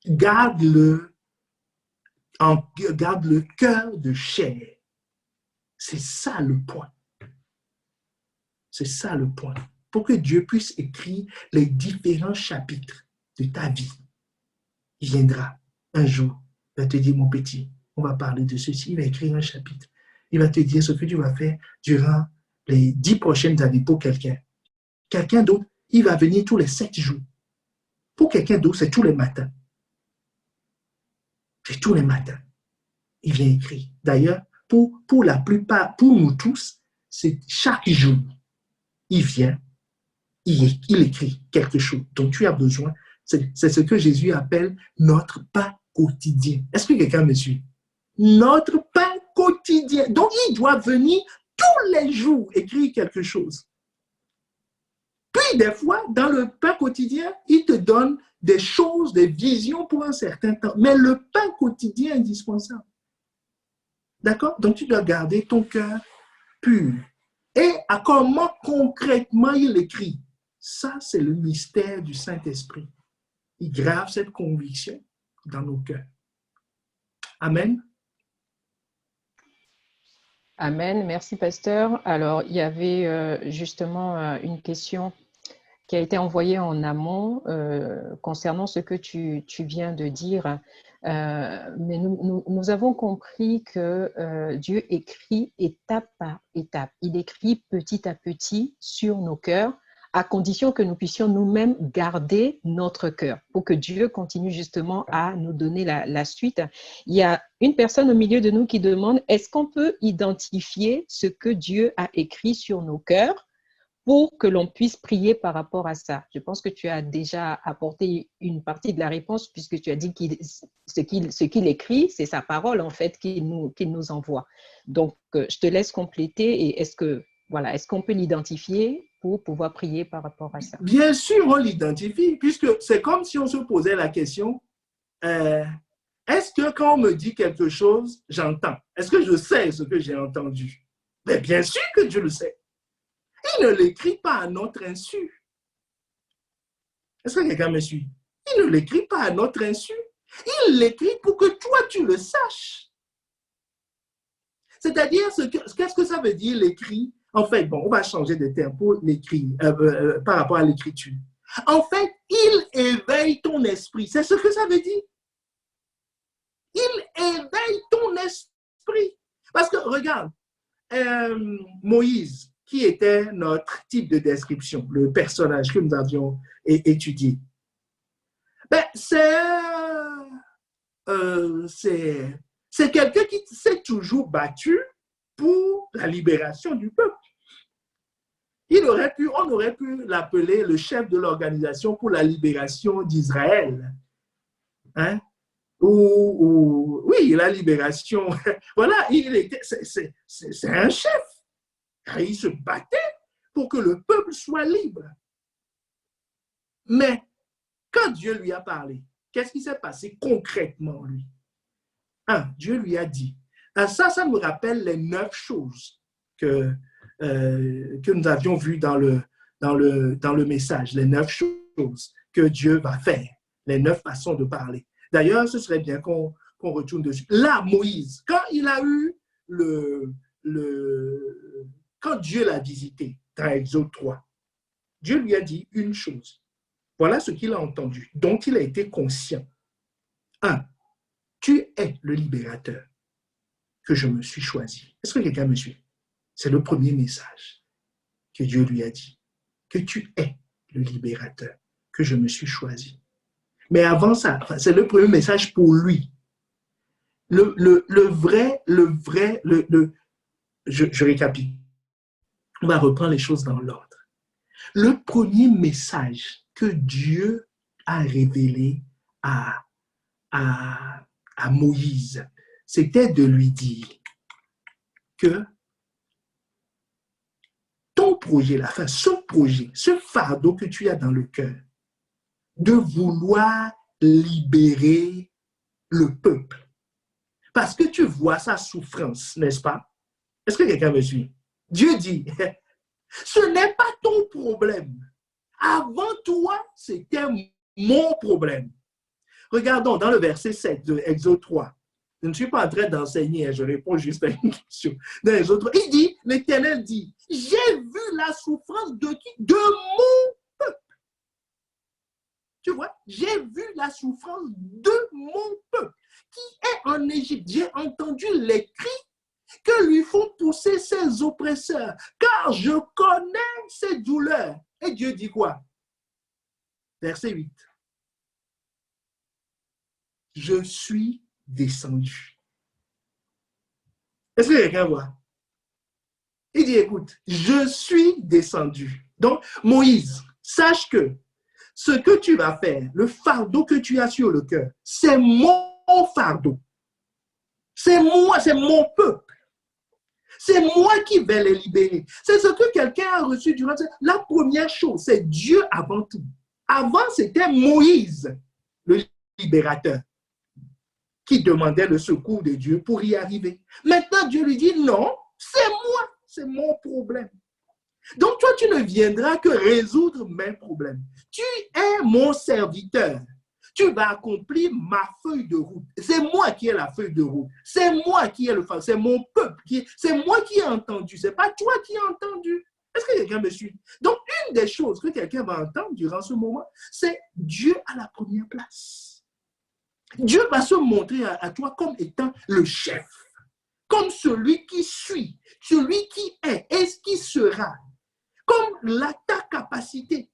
Garde le cœur de chair. C'est ça le point. C'est ça le point. Pour que Dieu puisse écrire les différents chapitres de ta vie. Il viendra un jour, il va te dire, mon petit, on va parler de ceci, il va écrire un chapitre. Il va te dire ce que tu vas faire durant les 10 prochaines années pour quelqu'un. Quelqu'un d'autre, il va venir tous les 7 jours. Pour quelqu'un d'autre, c'est tous les matins. C'est tous les matins. Il vient écrire. D'ailleurs, pour la plupart, pour nous tous, c'est chaque jour. Il vient, il écrit quelque chose dont tu as besoin. C'est ce que Jésus appelle notre pain quotidien. Est-ce que quelqu'un me suit? Notre pain quotidien. Donc, il doit venir tous les jours écrire quelque chose. Puis, des fois, dans le pain quotidien, il te donne des choses, des visions pour un certain temps. Mais le pain quotidien est indispensable. D'accord? Donc, tu dois garder ton cœur pur. Et à comment concrètement il écrit? Ça, c'est le mystère du Saint-Esprit. Il grave cette conviction dans nos cœurs. Amen. Amen. Merci, pasteur. Alors, il y avait justement une question qui a été envoyée en amont concernant ce que tu viens de dire. Mais nous avons compris que Dieu écrit étape par étape. Il écrit petit à petit sur nos cœurs, à condition que nous puissions nous-mêmes garder notre cœur pour que Dieu continue justement à nous donner la suite. Il y a une personne au milieu de nous qui demande, est-ce qu'on peut identifier ce que Dieu a écrit sur nos cœurs pour que l'on puisse prier par rapport à ça? Je pense que tu as déjà apporté une partie de la réponse puisque tu as dit que ce qu'il écrit, c'est sa parole en fait qu'il nous envoie. Donc, je te laisse compléter et est-ce qu'on peut l'identifier pour pouvoir prier par rapport à ça? Bien sûr, on l'identifie puisque c'est comme si on se posait la question, est-ce que quand on me dit quelque chose, j'entends? Est-ce que je sais ce que j'ai entendu? Mais bien sûr que Dieu le sait. Il ne l'écrit pas à notre insu. Est-ce que quelqu'un me suit? Il ne l'écrit pas à notre insu. Il l'écrit pour que toi, tu le saches. C'est-à-dire, qu'est-ce que ça veut dire l'écrit? En fait, bon, on va changer de terme pour l'écrit, par rapport à l'écriture. En fait, il éveille ton esprit. C'est ce que ça veut dire. Il éveille ton esprit. Parce que, regarde, Moïse, qui était notre type de description, le personnage que nous avions étudié. Ben, c'est quelqu'un qui s'est toujours battu pour la libération du peuple. On aurait pu l'appeler le chef de l'organisation pour la libération d'Israël. Hein? oui, la libération. Voilà, c'est un chef. Il se battait pour que le peuple soit libre. Mais quand Dieu lui a parlé, qu'est-ce qui s'est passé concrètement, lui? Dieu lui a dit. Ça me rappelle les 9 choses que nous avions vues dans le message, les 9 choses que Dieu va faire, les 9 façons de parler. D'ailleurs, ce serait bien qu'on retourne dessus. Là, Moïse, quand il a eu quand Dieu l'a visité dans Exode 3, Dieu lui a dit une chose. Voilà ce qu'il a entendu, dont il a été conscient. Tu es le libérateur que je me suis choisi. Est-ce que quelqu'un me suit? C'est le premier message que Dieu lui a dit. Que tu es le libérateur que je me suis choisi. Mais avant ça, c'est le premier message pour lui. Je récapitule. On va reprendre les choses dans l'ordre. Le premier message que Dieu a révélé à Moïse, c'était de lui dire que ton projet, ce fardeau que tu as dans le cœur, de vouloir libérer le peuple. Parce que tu vois sa souffrance, n'est-ce pas? Est-ce que quelqu'un me suit? Dieu dit, ce n'est pas ton problème. Avant toi, c'était mon problème. Regardons dans le verset 7 de Exode 3. Je ne suis pas en train d'enseigner, je réponds juste à une question. Dans Exode 3, il dit, l'Éternel dit, j'ai vu la souffrance de qui? De mon peuple. Tu vois, j'ai vu la souffrance de mon peuple qui est en Égypte. J'ai entendu les cris que lui font pousser ses oppresseurs, car je connais ses douleurs. Et Dieu dit quoi? Verset 8. Je suis descendu. Est-ce que quelqu'un voit? Il dit, écoute, je suis descendu. Donc, Moïse, sache que ce que tu vas faire, le fardeau que tu as sur le cœur, c'est mon fardeau. C'est moi, c'est mon peuple. C'est moi qui vais les libérer. C'est ce que quelqu'un a reçu durant... La première chose, c'est Dieu avant tout. Avant, c'était Moïse, le libérateur, qui demandait le secours de Dieu pour y arriver. Maintenant, Dieu lui dit, non, c'est moi, c'est mon problème. Donc, toi, tu ne viendras que résoudre mes problèmes. Tu es mon serviteur. Tu vas accomplir ma feuille de route. C'est moi qui ai la feuille de route. C'est moi qui ai le fardeau. C'est mon peuple. C'est moi qui ai entendu. Ce n'est pas toi qui as entendu. Est-ce que quelqu'un me suit? Donc, une des choses que quelqu'un va entendre durant ce moment, c'est Dieu à la première place. Dieu va se montrer à toi comme étant le chef, comme celui qui suit, celui qui est et ce qui sera, comme ta capacité,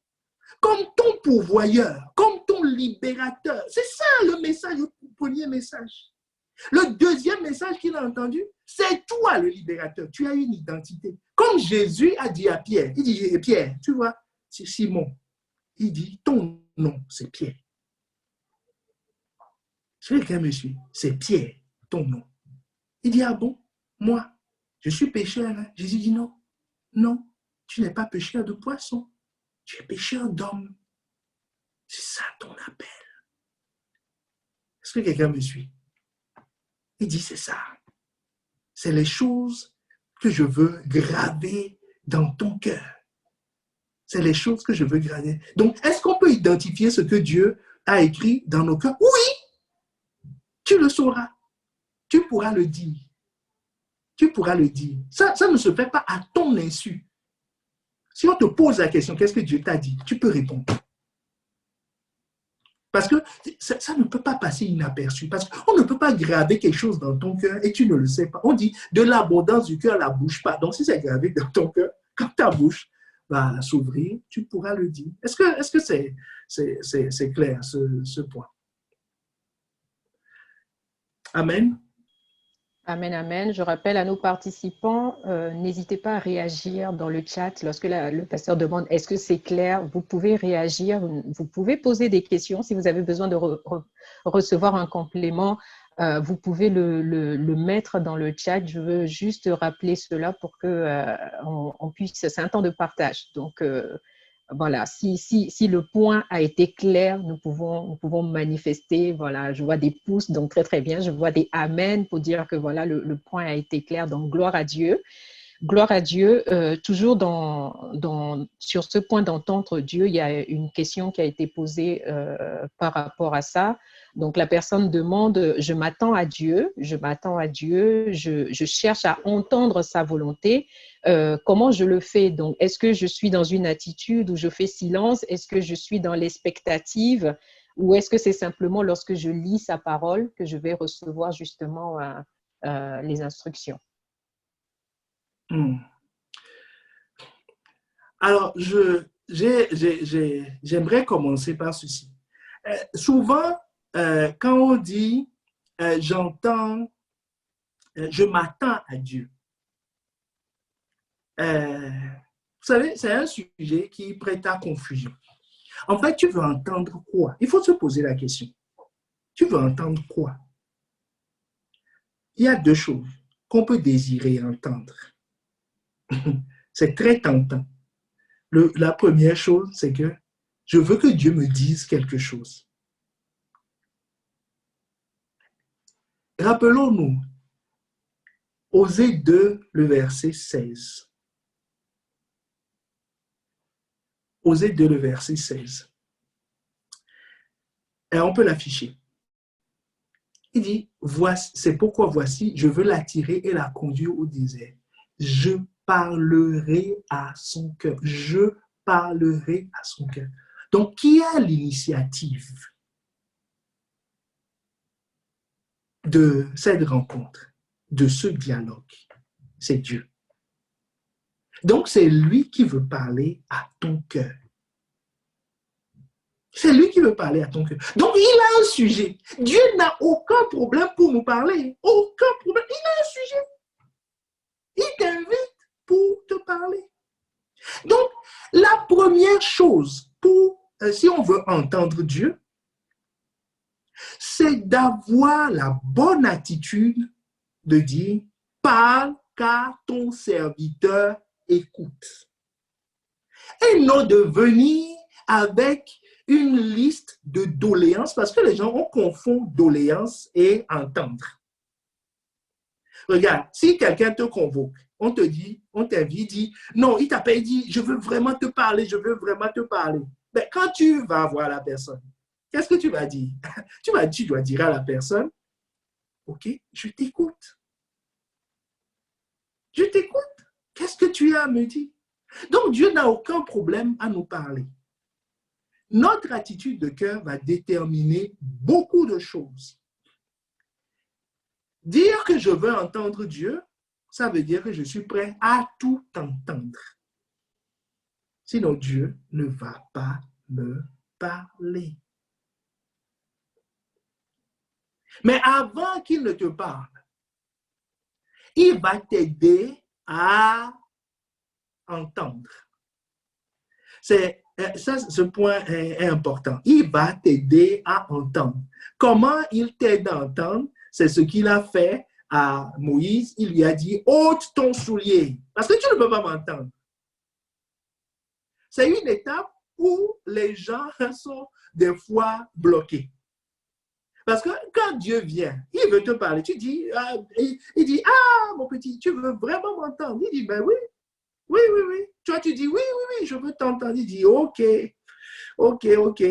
comme ton pourvoyeur, comme ton libérateur. C'est ça le message, le premier message. Le deuxième message qu'il a entendu, c'est toi le libérateur. Tu as une identité. Comme Jésus a dit à Pierre, il dit, Pierre, tu vois, c'est Simon. Il dit, ton nom, c'est Pierre. Si quelqu'un me suit, c'est Pierre, ton nom. Il dit, ah bon, moi, je suis pécheur. Hein? Jésus dit, non, non, tu n'es pas pécheur de poisson, tu es pécheur d'homme. C'est ça ton appel. Est-ce que quelqu'un me suit? Il dit, c'est ça. C'est les choses que je veux graver dans ton cœur. C'est les choses que je veux graver. Donc, est-ce qu'on peut identifier ce que Dieu a écrit dans nos cœurs? Oui, tu le sauras. Tu pourras le dire. Tu pourras le dire. Ça ne se fait pas à ton insu. Si on te pose la question, qu'est-ce que Dieu t'a dit? Tu peux répondre. Parce que ça ne peut pas passer inaperçu. Parce qu'on ne peut pas graver quelque chose dans ton cœur et tu ne le sais pas. On dit, de l'abondance du cœur, la bouche pas. Donc, si c'est gravé dans ton cœur, quand ta bouche va s'ouvrir, tu pourras le dire. Est-ce que c'est clair, ce point? Amen. Amen, amen. Je rappelle à nos participants, n'hésitez pas à réagir dans le chat lorsque le pasteur demande est-ce que c'est clair. Vous pouvez réagir, vous pouvez poser des questions si vous avez besoin de recevoir un complément. Vous pouvez le mettre dans le chat. Je veux juste rappeler cela pour que on puisse. C'est un temps de partage. Donc voilà, si le point a été clair, nous pouvons manifester. Voilà, je vois des pouces, donc très très bien. Je vois des amen pour dire que voilà, le point a été clair. Donc gloire à Dieu. Gloire à Dieu. Toujours sur ce point d'entendre Dieu, il y a une question qui a été posée par rapport à ça. Donc la personne demande, je m'attends à Dieu, je cherche à entendre sa volonté. Comment je le fais? Donc, est-ce que je suis dans une attitude où je fais silence? Est-ce que je suis dans l'expectative? Ou est-ce que c'est simplement lorsque je lis sa parole que je vais recevoir justement les instructions? Alors, j'aimerais commencer par ceci. Souvent, quand on dit je m'attends à Dieu, vous savez, c'est un sujet qui prête à confusion. En fait, tu veux entendre quoi? Il faut se poser la question. Tu veux entendre quoi? Il y a deux choses qu'on peut désirer entendre. C'est très tentant. La première chose, c'est que je veux que Dieu me dise quelque chose. Rappelons-nous, Osée 2, le verset 16. Osée 2, le verset 16. Et on peut l'afficher. Il dit, c'est pourquoi voici, je veux l'attirer et la conduire au désert. Je parlerai à son cœur. Je parlerai à son cœur. Donc, qui a l'initiative de cette rencontre, de ce dialogue? C'est Dieu. Donc, c'est lui qui veut parler à ton cœur. C'est lui qui veut parler à ton cœur. Donc, il a un sujet. Dieu n'a aucun problème pour nous parler. Aucun problème. Il a un sujet. Il t'invite pour te parler. Donc, la première chose si on veut entendre Dieu, c'est d'avoir la bonne attitude de dire « Parle car ton serviteur écoute ». Et non de venir avec une liste de doléances, parce que les gens on confond doléances et entendre. Regarde, si quelqu'un te convoque, on t'invite, dit, non, il t'a pas dit, je veux vraiment te parler, je veux vraiment te parler. Mais quand tu vas voir la personne, qu'est-ce que tu vas dire? Tu dois dire à la personne, ok, je t'écoute. Je t'écoute. Qu'est-ce que tu as à me dire? Donc, Dieu n'a aucun problème à nous parler. Notre attitude de cœur va déterminer beaucoup de choses. Dire que je veux entendre Dieu, ça veut dire que je suis prêt à tout entendre. Sinon, Dieu ne va pas me parler. Mais avant qu'il ne te parle, il va t'aider à entendre. Ce point est important. Il va t'aider à entendre. Comment il t'aide à entendre? C'est ce qu'il a fait à Moïse. Il lui a dit, ôte ton soulier, parce que tu ne peux pas m'entendre. C'est une étape où les gens sont des fois bloqués. Parce que quand Dieu vient, il veut te parler. Tu dis, il dit, ah, mon petit, tu veux vraiment m'entendre? Il dit, ben oui. Oui. Toi, tu dis, oui, je veux t'entendre. Il dit, ok,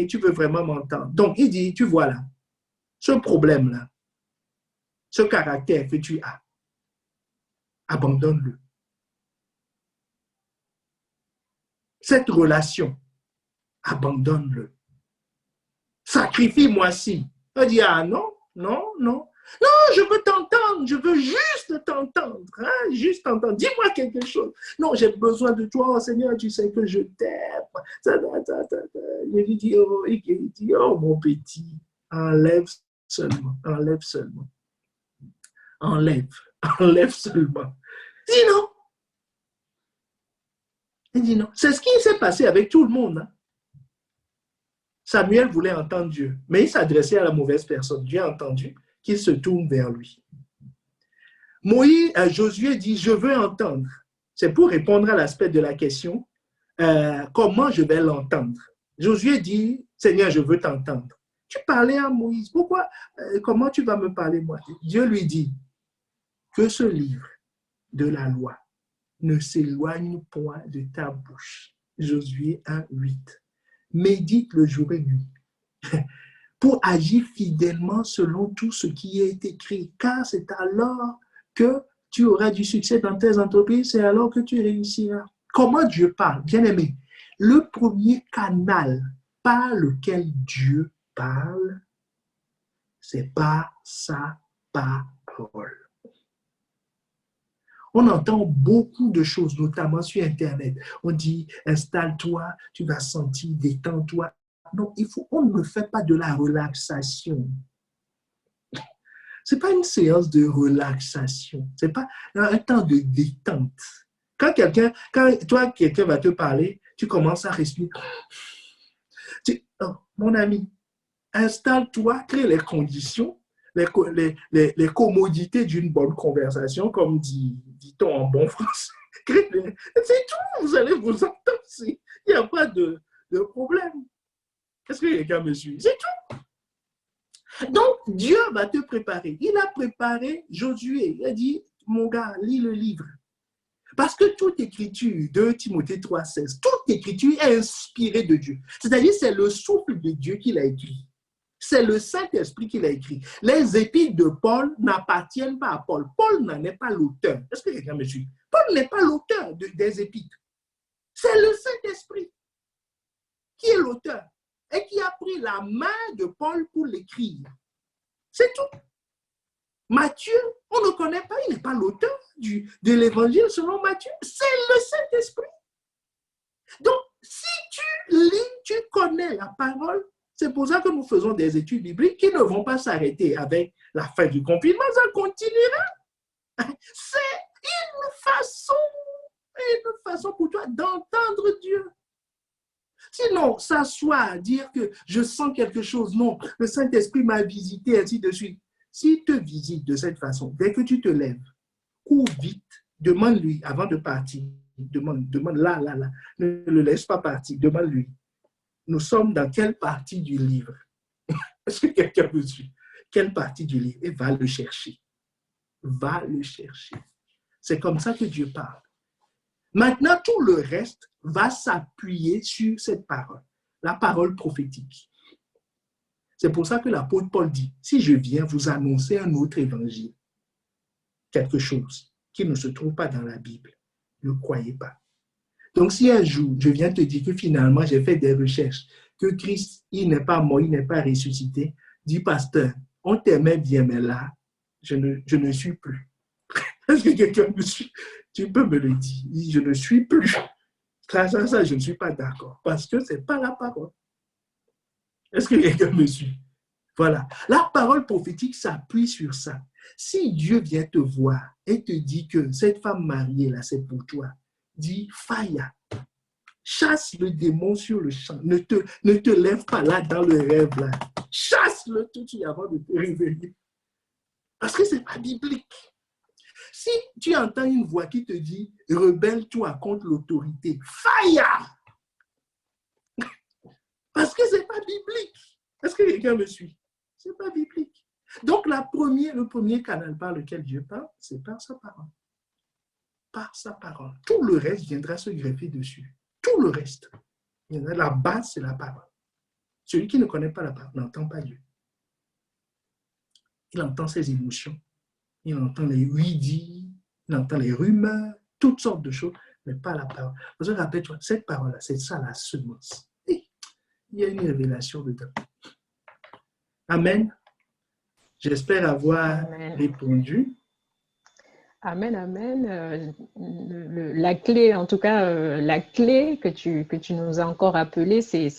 tu veux vraiment m'entendre. Donc, il dit, tu vois là, ce problème-là, ce caractère que tu as, abandonne-le. Cette relation, abandonne-le. Sacrifie-moi-ci. Il dit, ah non, je veux t'entendre, je veux juste t'entendre, hein, juste t'entendre. Dis-moi quelque chose. Non, j'ai besoin de toi, oh, Seigneur, tu sais que je t'aime. Il dit, oh, mon petit, enlève seulement. enlève, enlève seulement. Sinon, il dit non. C'est ce qui s'est passé avec tout le monde. Hein. Samuel voulait entendre Dieu, mais il s'adressait à la mauvaise personne. Dieu a entendu qu'il se tourne vers lui. Josué dit, je veux entendre. C'est pour répondre à l'aspect de la question, comment je vais l'entendre. Josué dit, Seigneur, je veux t'entendre. Tu parlais à Moïse, pourquoi, comment tu vas me parler moi? Dieu lui dit, que ce livre de la loi ne s'éloigne point de ta bouche. Josué 1:8. Médite le jour et nuit pour agir fidèlement selon tout ce qui est écrit, car c'est alors que tu auras du succès dans tes entreprises, c'est alors que tu réussiras. Comment Dieu parle? Bien aimé, le premier canal par lequel Dieu parle, c'est par sa parole. On entend beaucoup de choses, notamment sur Internet. On dit, installe-toi, tu vas sentir, détends-toi. Non, on ne fait pas de la relaxation. Ce n'est pas une séance de relaxation. Ce n'est pas un temps de détente. Quand quelqu'un va te parler, tu commences à respirer. Oh, mon ami, installe-toi, crée les conditions, les commodités d'une bonne conversation, comme dit-on en bon français. C'est tout, vous allez vous entendre. Il n'y a pas de problème. Est-ce que quelqu'un me suit? C'est tout. Donc, Dieu va te préparer. Il a préparé Josué. Il a dit, mon gars, lis le livre. Parce que toute écriture, 2 Timothée 3,16, toute écriture est inspirée de Dieu. C'est-à-dire, c'est le souffle de Dieu qui l'a écrit. C'est le Saint-Esprit qui l'a écrit. Les épîtres de Paul n'appartiennent pas à Paul. Paul n'en est pas l'auteur. Est-ce que quelqu'un me suit? Paul n'est pas l'auteur des épîtres. C'est le Saint-Esprit qui est l'auteur et qui a pris la main de Paul pour l'écrire. C'est tout. Matthieu, on ne connaît pas, il n'est pas l'auteur de l'évangile selon Matthieu. C'est le Saint-Esprit. Donc, si tu lis, tu connais la parole, c'est pour ça que nous faisons des études bibliques qui ne vont pas s'arrêter avec la fin du confinement, ça continuera. C'est une façon pour toi d'entendre Dieu. Sinon, s'asseoir, dire que je sens quelque chose, non, le Saint-Esprit m'a visité, ainsi de suite. S'il te visite de cette façon, dès que tu te lèves, cours vite, demande-lui avant de partir, demande là, ne le laisse pas partir, demande-lui. Nous sommes dans quelle partie du livre? Est-ce que quelqu'un me suit? Quelle partie du livre? Et va le chercher. Va le chercher. C'est comme ça que Dieu parle. Maintenant, tout le reste va s'appuyer sur cette parole, la parole prophétique. C'est pour ça que l'apôtre Paul dit, si je viens vous annoncer un autre évangile, quelque chose qui ne se trouve pas dans la Bible, ne croyez pas. Donc, si un jour, je viens te dire que finalement, j'ai fait des recherches, que Christ, il n'est pas mort, il n'est pas ressuscité, dis, pasteur, on t'aimait bien, mais là, je ne suis plus. Est-ce que quelqu'un me suit? Tu peux me le dire. Je ne suis plus. Grâce à ça, je ne suis pas d'accord. Parce que ce n'est pas la parole. Est-ce que quelqu'un me suit? Voilà. La parole prophétique s'appuie sur ça. Si Dieu vient te voir et te dit que cette femme mariée, là, c'est pour toi, dis, Faya, chasse le démon sur le champ. Ne te lève pas là dans le rêve, là. Chasse-le tout de suite avant de te réveiller. Parce que ce n'est pas biblique. Si tu entends une voix qui te dit « Rebelle-toi contre l'autorité », Faya! Parce que ce n'est pas biblique. Est-ce que quelqu'un me suit? Ce n'est pas biblique. Donc, le premier canal par lequel Dieu parle, c'est par sa parole. Par sa parole. Tout le reste viendra se greffer dessus. Tout le reste. La base, c'est la parole. Celui qui ne connaît pas la parole n'entend pas Dieu. Il entend ses émotions. Il entend les oui-dits, il entend les rumeurs, toutes sortes de choses, mais pas la parole. Parce que rappelle-toi, cette parole-là, c'est ça la semence. Et il y a une révélation dedans. Amen. J'espère avoir répondu. Amen, amen. La clé, en tout cas, la clé que tu nous as encore rappelée, c'est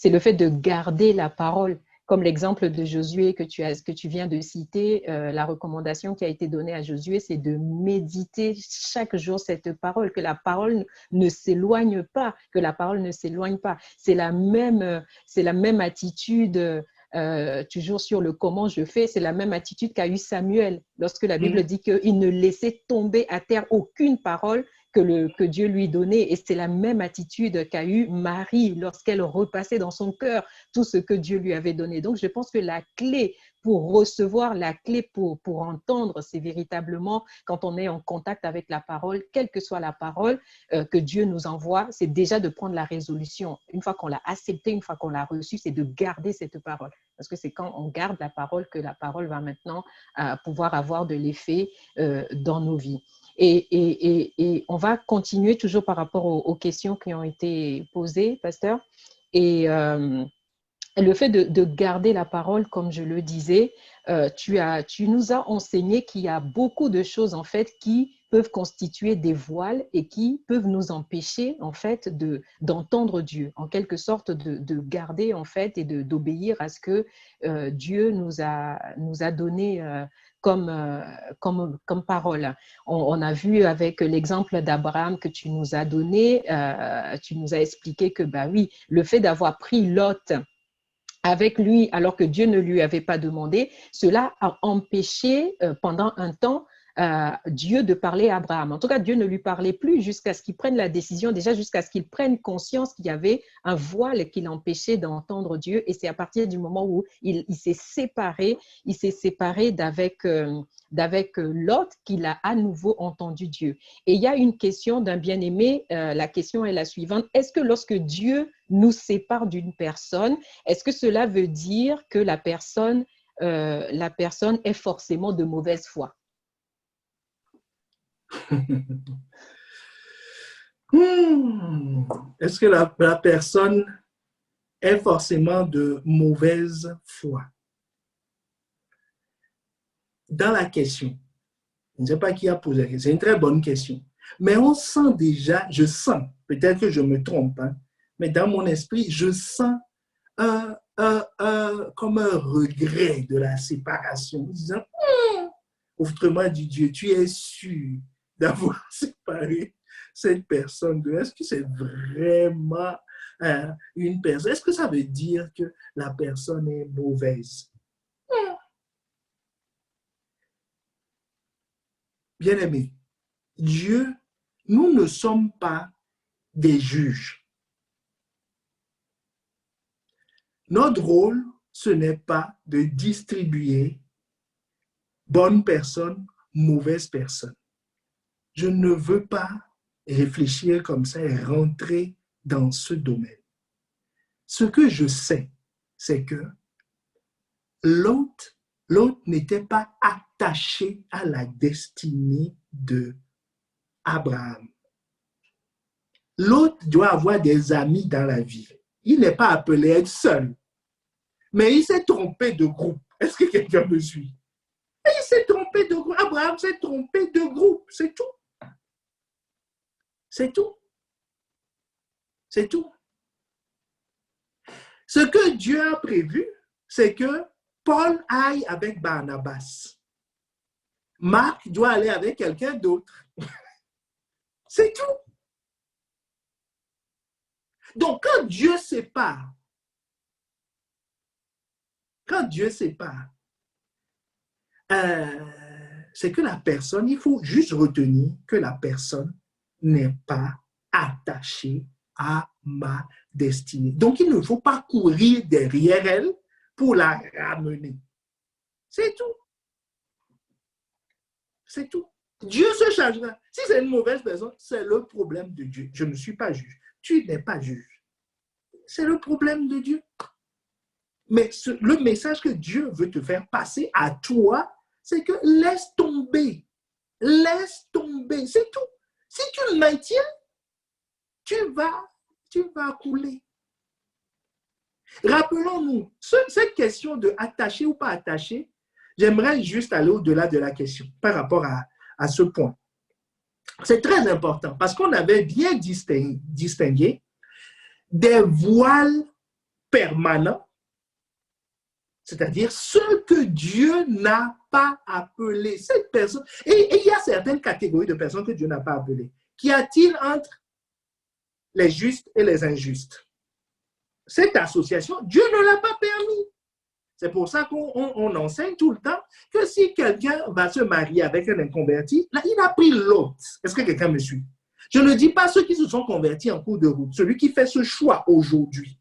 le fait de garder la parole. comme l'exemple de Josué que tu viens de citer, la recommandation qui a été donnée à Josué, c'est de méditer chaque jour cette parole, que la parole ne s'éloigne pas, que la parole ne s'éloigne pas. C'est la même attitude. Toujours sur le comment je fais, c'est la même attitude qu'a eu Samuel lorsque la Bible dit qu'il ne laissait tomber à terre aucune parole que Dieu lui donnait. Et c'est la même attitude qu'a eu Marie lorsqu'elle repassait dans son cœur tout ce que Dieu lui avait donné. Donc, je pense que la clé pour recevoir, la clé pour entendre, c'est véritablement quand on est en contact avec la parole, quelle que soit la parole que Dieu nous envoie, c'est déjà de prendre la résolution. Une fois qu'on l'a acceptée, une fois qu'on l'a reçue, c'est de garder cette parole. Parce que c'est quand on garde la parole que la parole va maintenant pouvoir avoir de l'effet dans nos vies. Et on va continuer toujours par rapport aux questions qui ont été posées, pasteur. Et le fait de garder la parole, comme je le disais, tu nous as enseigné qu'il y a beaucoup de choses en fait qui peuvent constituer des voiles et qui peuvent nous empêcher en fait d'entendre Dieu, en quelque sorte de garder en fait et d'obéir à ce que Dieu nous a donné comme parole. On a vu avec l'exemple d'Abraham que tu nous as donné, tu nous as expliqué que bah oui, le fait d'avoir pris Lot avec lui alors que Dieu ne lui avait pas demandé, cela a empêché pendant un temps Dieu de parler à Abraham. En tout cas, Dieu ne lui parlait plus jusqu'à ce qu'il prenne la décision, déjà jusqu'à ce qu'il prenne conscience qu'il y avait un voile qui l'empêchait d'entendre Dieu. Et c'est à partir du moment où il s'est séparé d'avec Lot qu'il a à nouveau entendu Dieu. Et il y a une question d'un bien-aimé, la question est la suivante. Est-ce que lorsque Dieu nous sépare d'une personne, est-ce que cela veut dire que la personne est forcément de mauvaise foi? Est-ce que la personne est forcément de mauvaise foi? Dans la question, je ne sais pas qui a posé la question, c'est une très bonne question. Mais on sent déjà, je sens, peut-être que je me trompe, hein, mais dans mon esprit, je sens comme un regret de la séparation, disant, autrement dit, Dieu, tu es sûr d'avoir séparé cette personne de, est-ce que c'est vraiment une personne? Est-ce que ça veut dire que la personne est mauvaise? Bien-aimé, Dieu, nous ne sommes pas des juges. Notre rôle, ce n'est pas de distribuer bonne personne, mauvaise personne. Je ne veux pas réfléchir comme ça et rentrer dans ce domaine. Ce que je sais, c'est que Lot n'était pas attaché à la destinée d'Abraham. Lot doit avoir des amis dans la vie. Il n'est pas appelé à être seul. Mais il s'est trompé de groupe. Est-ce que quelqu'un me suit? Il s'est trompé de groupe. Abraham s'est trompé de groupe. C'est tout. C'est tout. C'est tout. Ce que Dieu a prévu, c'est que Paul aille avec Barnabas. Marc doit aller avec quelqu'un d'autre. C'est tout. Donc, quand Dieu sépare, c'est que la personne, il faut juste retenir que la personne n'est pas attachée à ma destinée. Donc, il ne faut pas courir derrière elle pour la ramener. C'est tout. C'est tout. Dieu se chargera. Si c'est une mauvaise personne, c'est le problème de Dieu. Je ne suis pas juge. Tu n'es pas juge. C'est le problème de Dieu. Mais le message que Dieu veut te faire passer à toi, c'est que laisse tomber. Laisse tomber. C'est tout. Si tu le maintiens, tu vas couler. Rappelons-nous, cette question de attaché ou pas attaché, j'aimerais juste aller au-delà de la question par rapport à ce point. C'est très important parce qu'on avait bien distingué des voiles permanents C'est-à-dire ceux que Dieu n'a pas appelés. Cette personne, et il y a certaines catégories de personnes que Dieu n'a pas appelées. Qu'y a-t-il entre les justes et les injustes? Cette association, Dieu ne l'a pas permis. C'est pour ça qu'on enseigne tout le temps que si quelqu'un va se marier avec un inconverti, là, il a pris l'autre. Est-ce que quelqu'un me suit? Je ne dis pas ceux qui se sont convertis en cours de route. Celui qui fait ce choix aujourd'hui,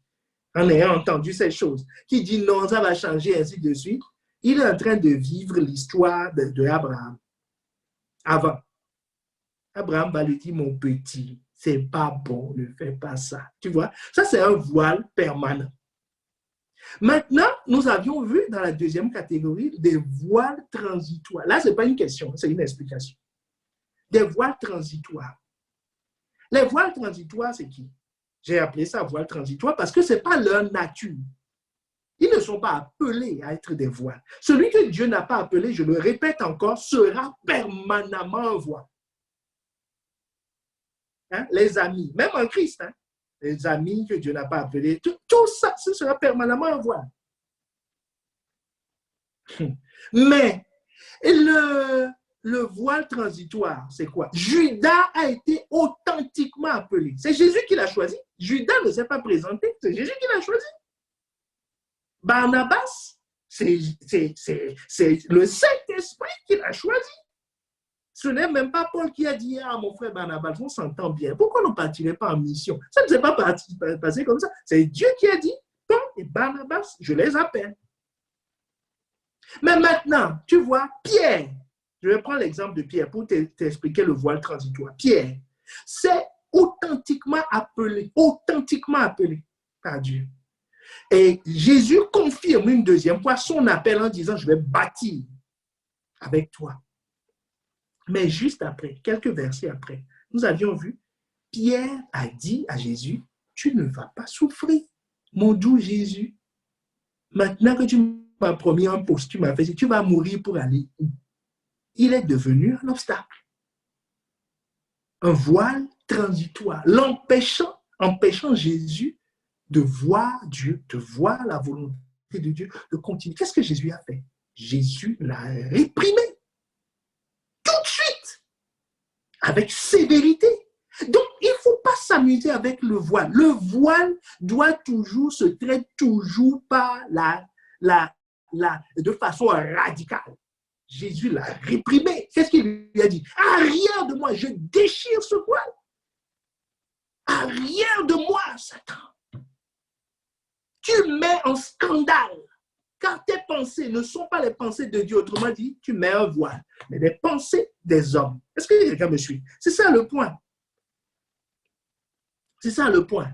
en ayant entendu ces choses, qui dit non, ça va changer, ainsi de suite, il est en train de vivre l'histoire de Abraham. Avant, Abraham va lui dire, mon petit, c'est pas bon, ne fais pas ça. Tu vois, ça c'est un voile permanent. Maintenant, nous avions vu dans la deuxième catégorie des voiles transitoires. Là, ce n'est pas une question, c'est une explication. Des voiles transitoires. Les voiles transitoires, c'est qui? J'ai appelé ça voile transitoire parce que ce n'est pas leur nature. Ils ne sont pas appelés à être des voiles. Celui que Dieu n'a pas appelé, je le répète encore, sera permanemment un voile. Hein? Les amis, même en Christ, hein? Les amis que Dieu n'a pas appelés, tout ça, ce sera permanemment un voile. Mais le voile transitoire, c'est quoi? Judas a été authentiquement appelé. C'est Jésus qui l'a choisi. Judas ne s'est pas présenté, c'est Jésus qui l'a choisi. Barnabas, c'est le Saint-Esprit qui l'a choisi. Ce n'est même pas Paul qui a dit à mon frère Barnabas, on s'entend bien. Pourquoi on ne partirait pas en mission? Ça ne s'est pas passé comme ça. C'est Dieu qui a dit, Paul et Barnabas, je les appelle. Mais maintenant, tu vois, Pierre, je vais prendre l'exemple de Pierre pour t'expliquer le voile transitoire. Pierre, c'est authentiquement appelé par Dieu. Et Jésus confirme une deuxième fois son appel en disant, je vais bâtir avec toi. Mais juste après, quelques versets après, nous avions vu, Pierre a dit à Jésus, tu ne vas pas souffrir, mon doux Jésus. Maintenant que tu m'as promis un poste, tu m'as fait, tu vas mourir pour aller où? Il est devenu un obstacle. Un voile transitoire, empêchant Jésus de voir Dieu, de voir la volonté de Dieu, de continuer. Qu'est-ce que Jésus a fait? Jésus l'a réprimé tout de suite, avec sévérité. Donc, il ne faut pas s'amuser avec le voile. Le voile doit toujours se traiter toujours par de façon radicale. Jésus l'a réprimé. Qu'est-ce qu'il lui a dit? Arrière de moi, je déchire ce voile. Arrière de moi, Satan. Tu mets en scandale, car tes pensées ne sont pas les pensées de Dieu. Autrement dit, tu mets un voile, mais les pensées des hommes. Est-ce que quelqu'un me suit? C'est ça le point. C'est ça le point.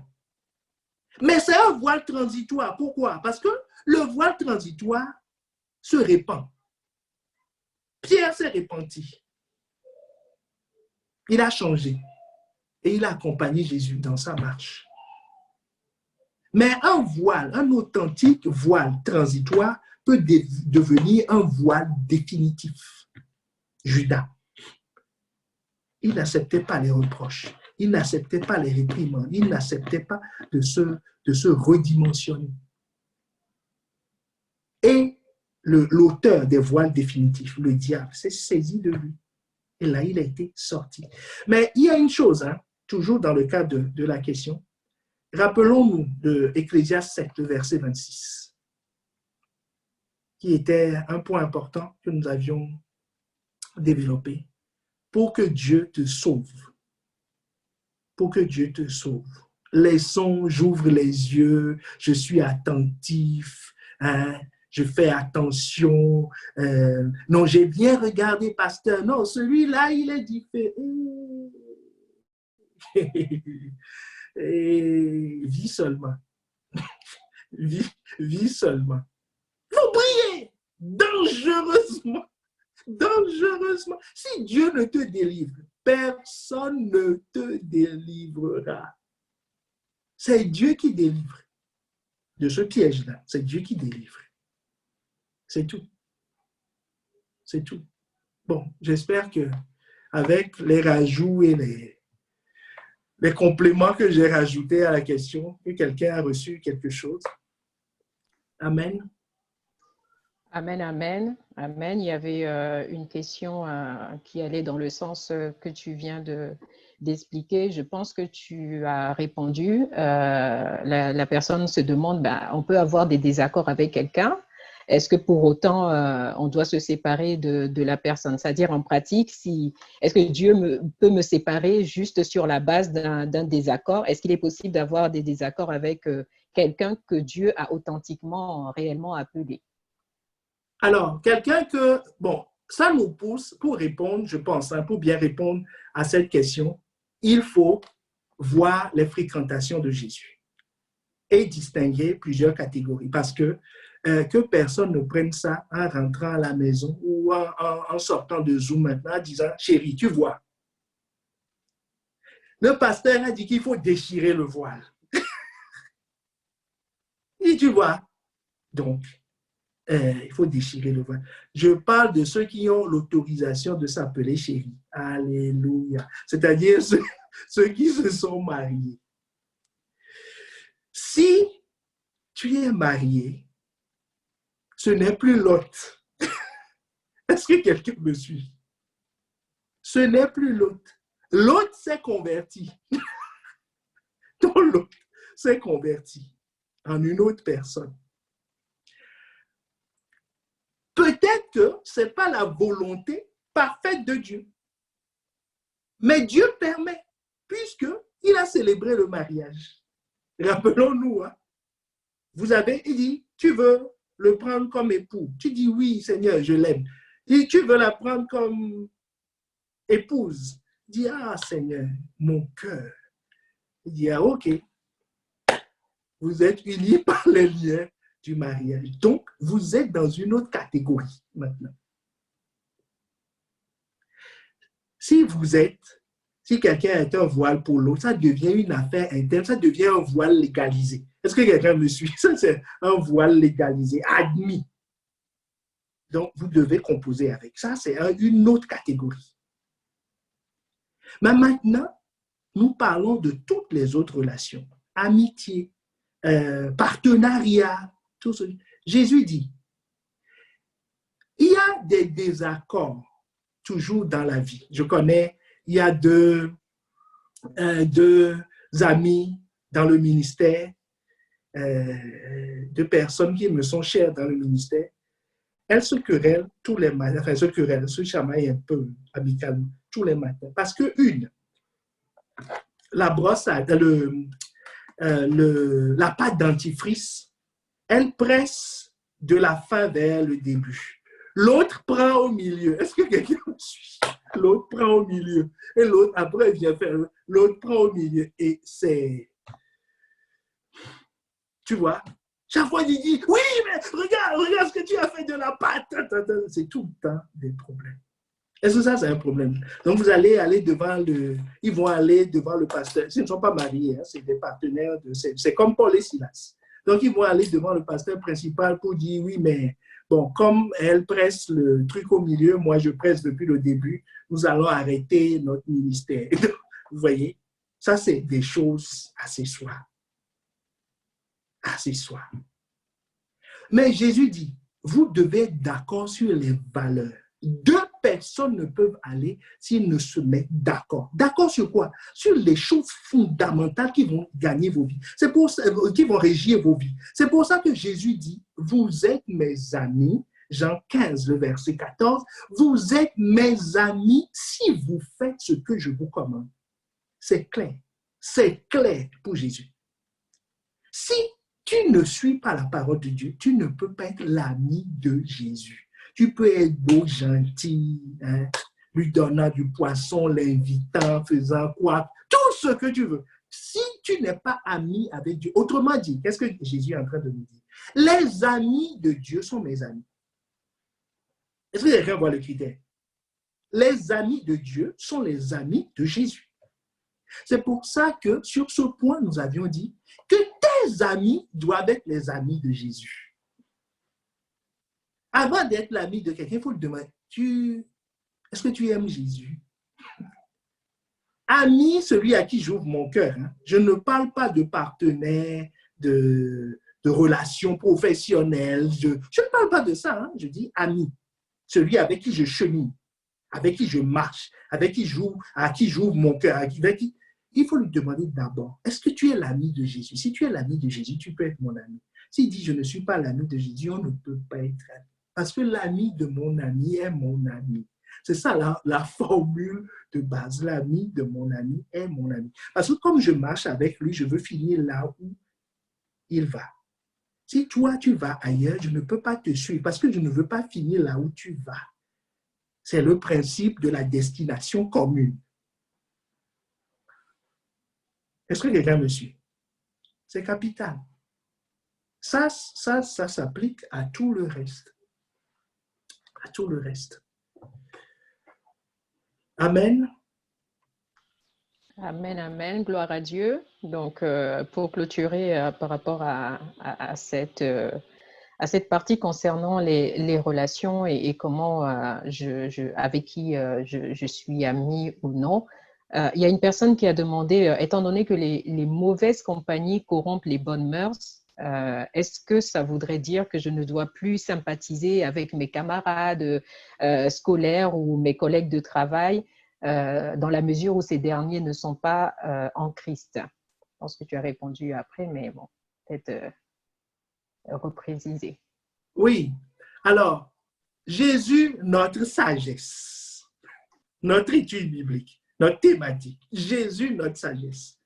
Mais c'est un voile transitoire. Pourquoi? Parce que le voile transitoire se répand. Pierre s'est repenti. Il a changé. Et il a accompagné Jésus dans sa marche. Mais un voile, un authentique voile transitoire peut devenir un voile définitif. Judas, il n'acceptait pas les reproches, il n'acceptait pas les réprimandes, il n'acceptait pas de se redimensionner. Et l'auteur des voiles définitifs, le diable, s'est saisi de lui. Et là, il a été sorti. Mais il y a une chose, hein, toujours dans le cadre de la question. Rappelons-nous de Ecclésiaste 7, le verset 26, qui était un point important que nous avions développé. Pour que Dieu te sauve. Pour que Dieu te sauve. Laissons, j'ouvre les yeux, je suis attentif, hein, je fais attention. Non, j'ai bien regardé, pasteur. Non, celui-là, il est différent. Et vis seulement. vis seulement. Vous priez dangereusement. Dangereusement. Si Dieu ne te délivre, personne ne te délivrera. C'est Dieu qui délivre. De ce piège-là, c'est Dieu qui délivre. C'est tout. C'est tout. Bon, j'espère que avec les rajouts et les compléments que j'ai rajoutés à la question, que quelqu'un a reçu quelque chose. Amen. Amen, amen, amen. Il y avait une question qui allait dans le sens que tu viens d'expliquer. Je pense que tu as répondu. La personne se demande, on peut avoir des désaccords avec quelqu'un. Est-ce que pour autant, on doit se séparer de la personne? C'est-à-dire en pratique, est-ce que Dieu peut me séparer juste sur la base d'un désaccord? Est-ce qu'il est possible d'avoir des désaccords avec quelqu'un que Dieu a authentiquement, réellement appelé? Alors, quelqu'un que, bon, ça nous pousse pour répondre, je pense, pour bien répondre à cette question, il faut voir les fréquentations de Jésus et distinguer plusieurs catégories parce que personne ne prenne ça en rentrant à la maison ou en sortant de Zoom maintenant en disant, chérie, tu vois, le pasteur a dit qu'il faut déchirer le voile. Et tu vois, donc, il faut déchirer le voile. Je parle de ceux qui ont l'autorisation de s'appeler chérie. Alléluia. C'est-à-dire ceux qui se sont mariés. Si tu es marié, ce n'est plus l'autre. Est-ce que quelqu'un me suit? Ce n'est plus l'autre. L'autre s'est converti. Donc l'autre s'est converti en une autre personne. Peut-être que ce n'est pas la volonté parfaite de Dieu. Mais Dieu permet, puisqu'il a célébré le mariage. Rappelons-nous, hein, vous avez dit, tu veux le prendre comme époux. Tu dis, oui, Seigneur, je l'aime. Et tu veux la prendre comme épouse. Dis, ah, Seigneur, mon cœur. Il dit, ah, ok. Vous êtes unis par les liens du mariage. Donc, vous êtes dans une autre catégorie maintenant. Si quelqu'un est un voile pour l'autre, ça devient une affaire interne, ça devient un voile légalisé. Est-ce que quelqu'un me suit? Ça, c'est un voile légalisé, admis. Donc, vous devez composer avec. Ça, c'est une autre catégorie. Mais maintenant, nous parlons de toutes les autres relations. Amitié, partenariat, tout ça. Jésus dit, il y a des désaccords toujours dans la vie. Je connais, il y a deux amis dans le ministère, deux personnes qui me sont chères dans le ministère. Elles se querellent tous les matins, enfin, se chamaillent un peu amicalement tous les matins. Parce que la brosse, la pâte dentifrice, elle presse de la fin vers le début. L'autre prend au milieu. Est-ce que quelqu'un me suit? L'autre prend au milieu. Et l'autre, après, vient faire. L'autre prend au milieu. Et c'est. Tu vois? Chaque fois, il dit, oui, mais regarde ce que tu as fait de la pâte. C'est tout le temps des problèmes. Est-ce que ça, c'est un problème? Donc, vous allez aller ils vont aller devant le pasteur. Ils ne sont pas mariés, hein, c'est des partenaires. C'est comme Paul et Silas. Donc, ils vont aller devant le pasteur principal pour dire, oui, mais bon, comme elle presse le truc au milieu, moi, je presse depuis le début, nous allons arrêter notre ministère. Vous voyez? Ça, c'est des choses accessoires. Accessoires. Mais Jésus dit, vous devez être d'accord sur les valeurs. Deux personnes ne peuvent aller s'ils ne se mettent d'accord. D'accord sur quoi? Sur les choses fondamentales qui vont gagner vos vies. C'est pour ça, qui vont régir vos vies. C'est pour ça que Jésus dit, vous êtes mes amis, Jean 15, le verset 14, vous êtes mes amis si vous faites ce que je vous commande. C'est clair. C'est clair pour Jésus. Si tu ne suis pas la parole de Dieu, tu ne peux pas être l'ami de Jésus. Tu peux être beau, gentil, hein, lui donnant du poisson, l'invitant, faisant quoi, tout ce que tu veux. Si tu n'es pas ami avec Dieu, autrement dit, qu'est-ce que Jésus est en train de nous dire? Les amis de Dieu sont mes amis. Est-ce que quelqu'un voit le critère? Les amis de Dieu sont les amis de Jésus. C'est pour ça que sur ce point, nous avions dit que tes amis doivent être les amis de Jésus. Avant d'être l'ami de quelqu'un, il faut le demander, est-ce que tu aimes Jésus? Ami, celui à qui j'ouvre mon cœur. Hein. Je ne parle pas de partenaire, de de relations professionnelles. Je ne parle pas de ça, hein, je dis ami. Celui avec qui je chemine, avec qui je marche, avec qui à qui j'ouvre mon cœur. Avec qui... Il faut lui demander d'abord, est-ce que tu es l'ami de Jésus? Si tu es l'ami de Jésus, tu peux être mon ami. S'il dit, je ne suis pas l'ami de Jésus, on ne peut pas être ami. Parce que l'ami de mon ami est mon ami. C'est ça la formule de base. L'ami de mon ami est mon ami. Parce que comme je marche avec lui, je veux finir là où il va. Si toi, tu vas ailleurs, je ne peux pas te suivre parce que je ne veux pas finir là où tu vas. C'est le principe de la destination commune. Est-ce que quelqu'un me suit? C'est capital. Ça s'applique à tout le reste. À tout le reste. Amen. Amen, amen. Gloire à Dieu. Donc, pour clôturer par rapport à cette partie concernant les relations et comment avec qui je suis amie ou non, il y a une personne qui a demandé, étant donné que les mauvaises compagnies corrompent les bonnes mœurs, est-ce que ça voudrait dire que je ne dois plus sympathiser avec mes camarades scolaires ou mes collègues de travail dans la mesure où ces derniers ne sont pas en Christ? Je pense que tu as répondu après, mais bon, peut-être repréciser. Oui. Alors, Jésus, notre sagesse, notre étude biblique, notre thématique. Jésus, notre sagesse.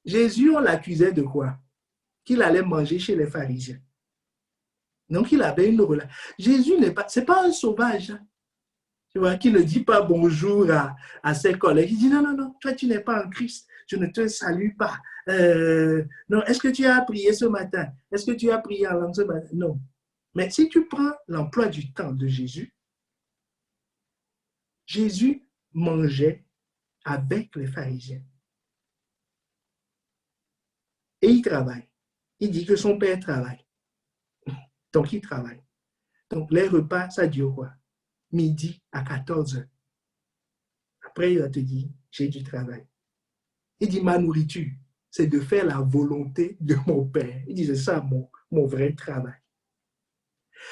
Jésus, on l'accusait de quoi? Qu'il allait manger chez les pharisiens. Donc, il avait une relation. Jésus c'est pas un sauvage. Tu vois, qui ne dit pas bonjour à ses collègues. Il dit non, non, non, toi, tu n'es pas en Christ. Je ne te salue pas. Non, est-ce que tu as prié ce matin? Est-ce que tu as prié en langue ce matin? Non. Mais si tu prends l'emploi du temps de Jésus, Jésus mangeait avec les pharisiens. Et il travaille. Il dit que son père travaille. Donc, il travaille. Donc, les repas, ça dure quoi? Midi à 14 heures. Après, il va te dire, j'ai du travail. Il dit, ma nourriture, c'est de faire la volonté de mon Père. Il dit, c'est ça mon vrai travail.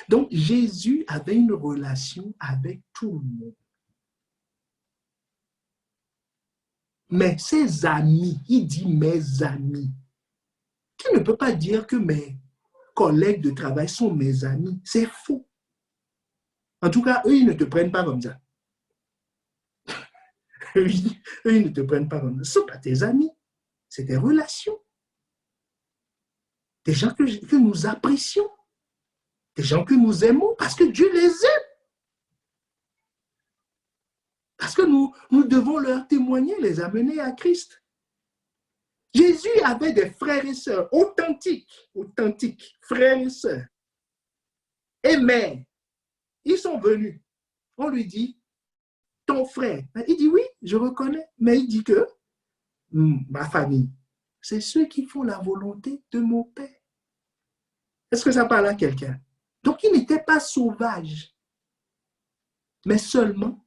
Donc, Jésus avait une relation avec tout le monde. Mais ses amis, il dit mes amis. Tu ne peux pas dire que mes collègues de travail sont mes amis. C'est faux. En tout cas, eux, ils ne te prennent pas comme ça. Eux, ils ne te prennent pas comme ça. Ce ne sont pas tes amis. C'est des relations. Des gens que nous apprécions. Des gens que nous aimons parce que Dieu les aime. Parce que nous devons leur témoigner, les amener à Christ. Jésus avait des frères et sœurs authentiques, frères et sœurs. Et mères, ils sont venus. On lui dit, ton frère. Il dit, oui, je reconnais. Mais il dit que ma famille, c'est ceux qui font la volonté de mon Père. Est-ce que ça parle à quelqu'un? Donc, il n'était pas sauvage. Mais seulement,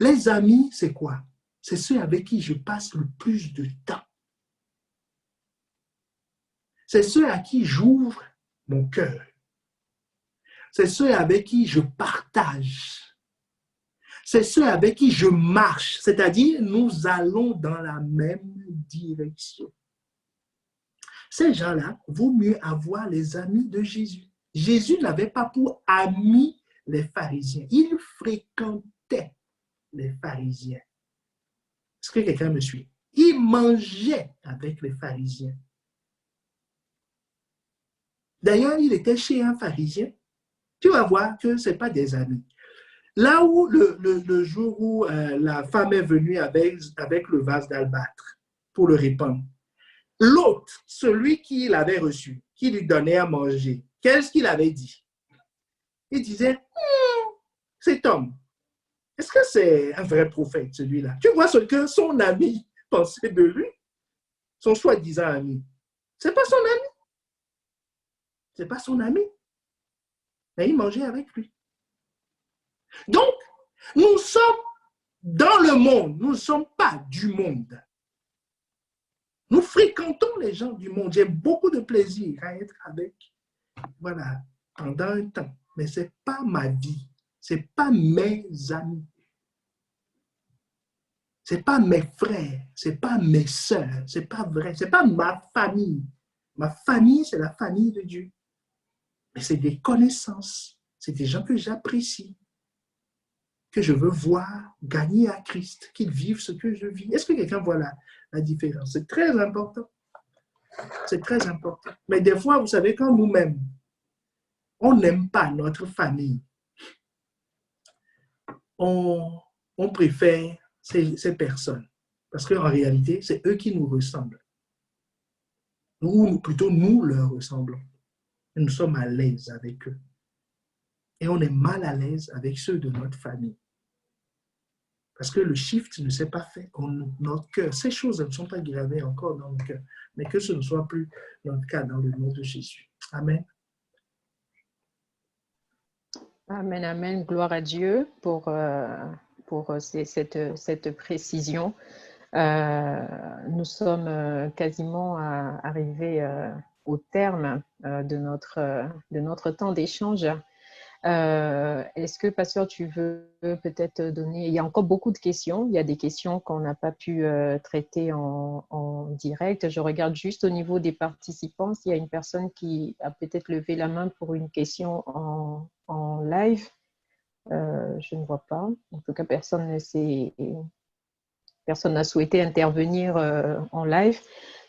les amis, c'est quoi? C'est ceux avec qui je passe le plus de temps. C'est ceux à qui j'ouvre mon cœur. C'est ceux avec qui je partage. C'est ceux avec qui je marche. C'est-à-dire, nous allons dans la même direction. Ces gens-là, vaut mieux avoir les amis de Jésus. Jésus n'avait pas pour amis les pharisiens. Il fréquentait les pharisiens. Est-ce que quelqu'un me suit? Il mangeait avec les pharisiens. D'ailleurs, il était chez un pharisien. Tu vas voir que ce n'est pas des amis. Là où le jour où la femme est venue avec le vase d'albâtre pour le répandre, l'autre, celui qui l'avait reçu, qui lui donnait à manger, qu'est-ce qu'il avait dit? Il disait, cet homme, est-ce que c'est un vrai prophète, celui-là? Tu vois ce que son ami pensait de lui, son soi-disant ami. Ce n'est pas son ami. Ce n'est pas son ami. Mais il mangeait avec lui. Donc, nous sommes dans le monde, nous ne sommes pas du monde. Nous fréquentons les gens du monde. J'ai beaucoup de plaisir à être avec, voilà, pendant un temps. Mais ce n'est pas ma vie. Ce n'est pas mes amis. Ce n'est pas mes frères. Ce n'est pas mes sœurs. Ce n'est pas vrai. Ce n'est pas ma famille. Ma famille, c'est la famille de Dieu. Mais c'est des connaissances. C'est des gens que j'apprécie, que je veux voir gagner à Christ, qu'ils vivent ce que je vis. Est-ce que quelqu'un voit la différence? C'est très important. C'est très important. Mais des fois, vous savez, quand nous-mêmes, on n'aime pas notre famille, on préfère ces personnes. Parce qu'en réalité, c'est eux qui nous ressemblent. Ou plutôt, nous leur ressemblons. Et nous sommes à l'aise avec eux. Et on est mal à l'aise avec ceux de notre famille. Parce que le shift ne s'est pas fait en notre cœur. Ces choses ne sont pas gravées encore dans notre cœur. Mais que ce ne soit plus notre cas dans le nom de Jésus. Amen. Amen, amen. Gloire à Dieu pour cette précision. Nous sommes quasiment arrivés au terme de notre temps d'échange. Est-ce que, Pasteur, tu veux peut-être donner... Il y a encore beaucoup de questions. Il y a des questions qu'on n'a pas pu traiter en direct. Je regarde juste au niveau des participants s'il y a une personne qui a peut-être levé la main pour une question en live. Je ne vois pas. En tout cas, personne n'a souhaité intervenir en live.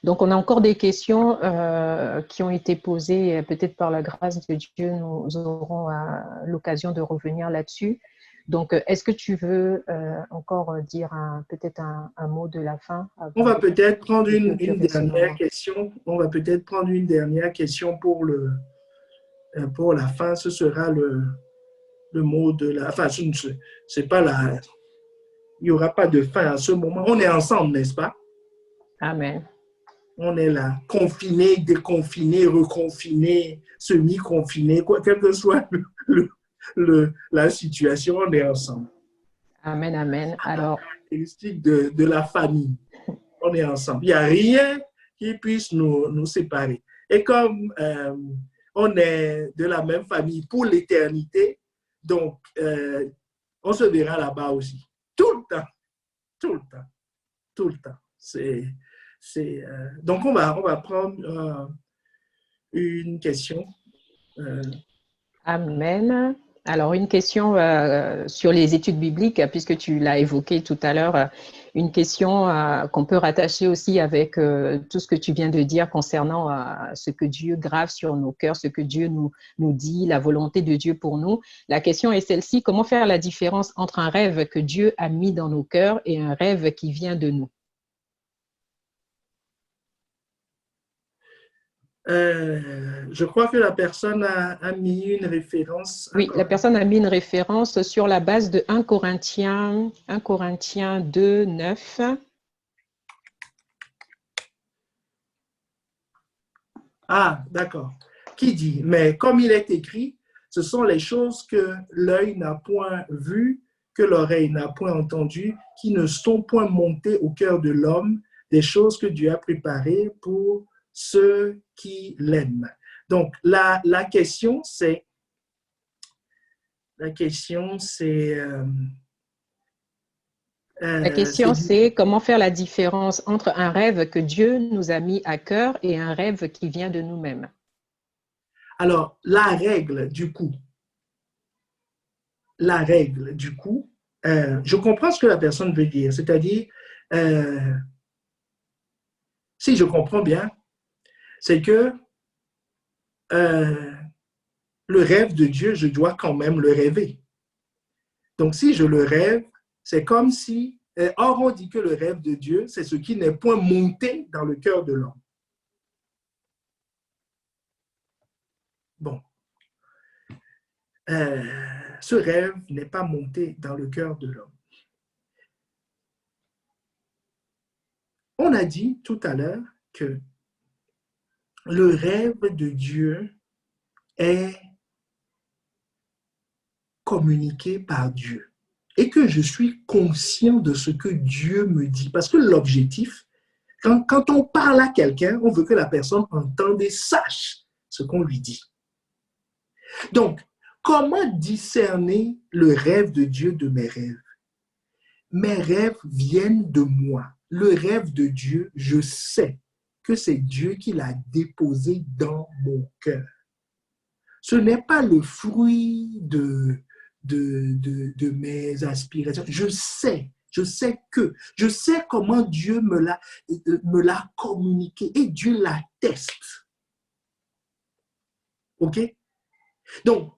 Donc, on a encore des questions qui ont été posées. Peut-être par la grâce de Dieu, nous aurons l'occasion de revenir là-dessus. Donc, est-ce que tu veux encore dire peut-être un mot de la fin? On va peut-être prendre une dernière question. On va peut-être prendre une dernière question pour la fin. Ce sera le mot de la fin. C'est pas la... Il n'y aura pas de fin à ce moment. On est ensemble, n'est-ce pas? Amen. On est là, confinés, déconfinés, reconfinés, semi-confinés, quelle que soit la situation, on est ensemble. Amen, amen. Alors, caractéristique de la famille. On est ensemble. Il n'y a rien qui puisse nous séparer. Et comme on est de la même famille pour l'éternité, donc on se verra là-bas aussi. Tout le temps. Tout le temps. Tout le temps. Donc, on va prendre une question. Amen. Alors, une question sur les études bibliques, puisque tu l'as évoqué tout à l'heure, une question qu'on peut rattacher aussi avec tout ce que tu viens de dire concernant ce que Dieu grave sur nos cœurs, ce que Dieu nous dit, la volonté de Dieu pour nous. La question est celle-ci: comment faire la différence entre un rêve que Dieu a mis dans nos cœurs et un rêve qui vient de nous? Je crois que la personne a mis une référence. Oui, la personne a mis une référence sur la base de 1 Corinthiens 2, 9. Ah, d'accord. Qui dit, mais comme il est écrit, ce sont les choses que l'œil n'a point vues, que l'oreille n'a point entendues, qui ne sont point montées au cœur de l'homme, des choses que Dieu a préparées pour ceux qui l'aiment. Donc, la question, c'est... La question, c'est comment faire la différence entre un rêve que Dieu nous a mis à cœur et un rêve qui vient de nous-mêmes. Alors, la règle, du coup, je comprends ce que la personne veut dire. C'est-à-dire, si je comprends bien, c'est que le rêve de Dieu, je dois quand même le rêver. Donc, si je le rêve, c'est comme si... Or, on dit que le rêve de Dieu, c'est ce qui n'est point monté dans le cœur de l'homme. Bon. Ce rêve n'est pas monté dans le cœur de l'homme. On a dit tout à l'heure que le rêve de Dieu est communiqué par Dieu et que je suis conscient de ce que Dieu me dit. Parce que l'objectif, Quand on parle à quelqu'un, on veut que la personne entende et sache ce qu'on lui dit. Donc, comment discerner le rêve de Dieu de mes rêves? Mes rêves viennent de moi. Le rêve de Dieu, je sais que c'est Dieu qui l'a déposé dans mon cœur. Ce n'est pas le fruit de mes aspirations. Je sais comment Dieu me l'a communiqué et Dieu l'atteste. OK? Donc,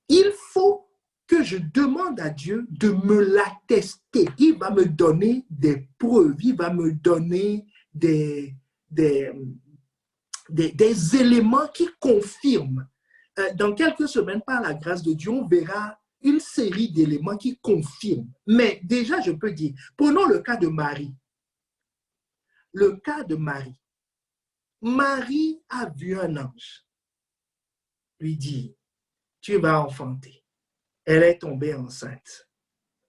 il faut que je demande à Dieu de me l'attester. Il va me donner des preuves, il va me donner des éléments qui confirment. Dans quelques semaines, par la grâce de Dieu, on verra une série d'éléments qui confirment. Mais déjà, je peux dire, prenons le cas de Marie. Le cas de Marie. Marie a vu un ange lui dire, tu vas enfanter. Elle est tombée enceinte.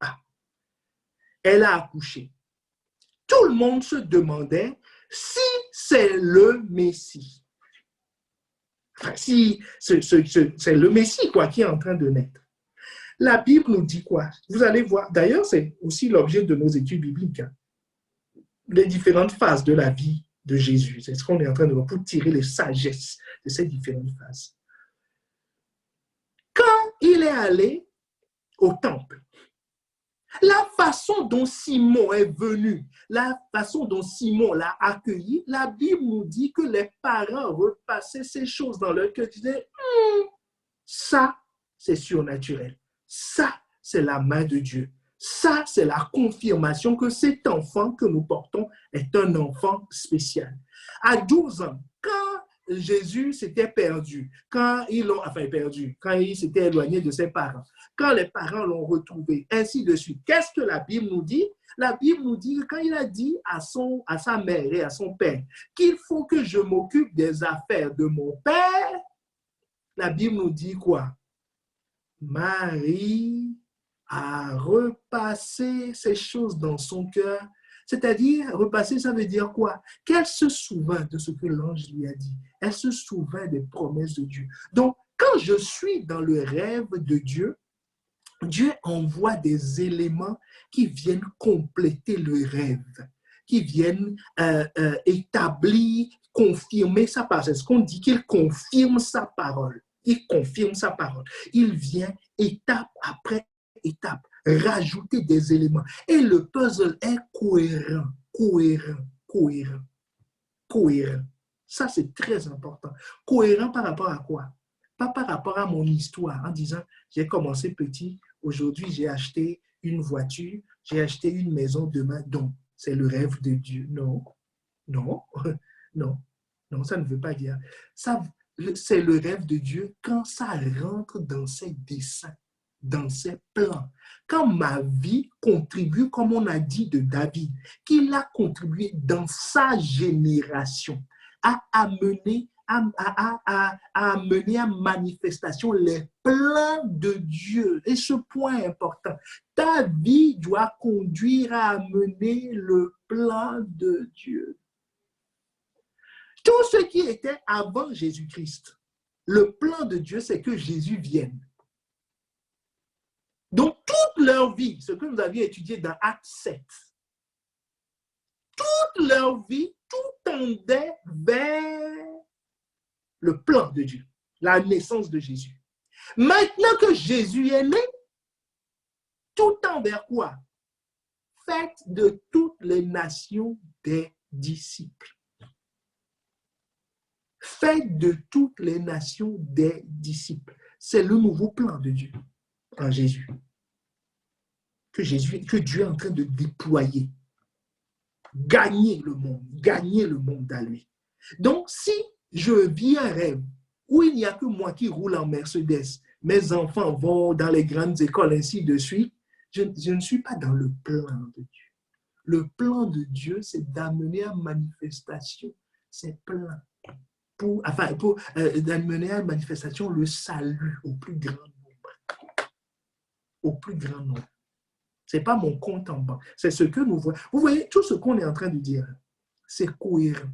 Ah. Elle a accouché. Tout le monde se demandait si c'est le Messie. Enfin, si c'est le Messie quoi, qui est en train de naître. La Bible nous dit quoi? Vous allez voir, d'ailleurs, c'est aussi l'objet de nos études bibliques. Hein. Les différentes phases de la vie de Jésus. C'est ce qu'on est en train de voir pour tirer les sagesses de ces différentes phases. Quand il est allé au temple, la façon dont Simon est venu, la façon dont Simon l'a accueilli, la Bible nous dit que les parents repassaient ces choses dans leur cœur, disaient, ça, c'est surnaturel. Ça, c'est la main de Dieu. Ça, c'est la confirmation que cet enfant que nous portons est un enfant spécial. À 12 ans, quand Jésus s'était perdu, quand il s'était éloigné de ses parents, quand les parents l'ont retrouvé, ainsi de suite. Qu'est-ce que la Bible nous dit? La Bible nous dit que quand il a dit à sa mère et à son père qu'il faut que je m'occupe des affaires de mon père, la Bible nous dit quoi? Marie a repassé ces choses dans son cœur. C'est-à-dire, repasser, ça veut dire quoi? Qu'elle se souvint de ce que l'ange lui a dit. Elle se souvint des promesses de Dieu. Donc, quand je suis dans le rêve de Dieu, Dieu envoie des éléments qui viennent compléter le rêve, qui viennent établir, confirmer sa parole. C'est ce qu'on dit, qu'il confirme sa parole. Il confirme sa parole. Il vient étape après étape, rajouter des éléments. Et le puzzle est cohérent. Ça, c'est très important. Cohérent par rapport à quoi? Pas par rapport à mon histoire, en disant, j'ai commencé petit, aujourd'hui j'ai acheté une voiture, j'ai acheté une maison demain, donc c'est le rêve de Dieu. Non, ça ne veut pas dire. Ça, c'est le rêve de Dieu quand ça rentre dans ses desseins, dans ses plans. Quand ma vie contribue, comme on a dit de David, qu'il a contribué dans sa génération à amener à manifestation les plans de Dieu. Et ce point important, ta vie doit conduire à amener le plan de Dieu. Tout ce qui était avant Jésus-Christ, le plan de Dieu, c'est que Jésus vienne. Donc, toute leur vie, ce que nous avions étudié dans Acte 7, toute leur vie, tout tendait vers le plan de Dieu, la naissance de Jésus. Maintenant que Jésus est né, tout tend vers quoi? Faites de toutes les nations des disciples. Faites de toutes les nations des disciples. C'est le nouveau plan de Dieu en Jésus. Que Dieu est en train de déployer. Gagner le monde à lui. Donc, si je vis un rêve où il n'y a que moi qui roule en Mercedes, mes enfants vont dans les grandes écoles, ainsi de suite, je ne suis pas dans le plan de Dieu. Le plan de Dieu, c'est d'amener à manifestation ces plans. Pour d'amener à manifestation le salut au plus grand nombre. Au plus grand nombre. Ce n'est pas mon compte en banque. C'est ce que nous voyons. Vous voyez, tout ce qu'on est en train de dire, c'est cohérent.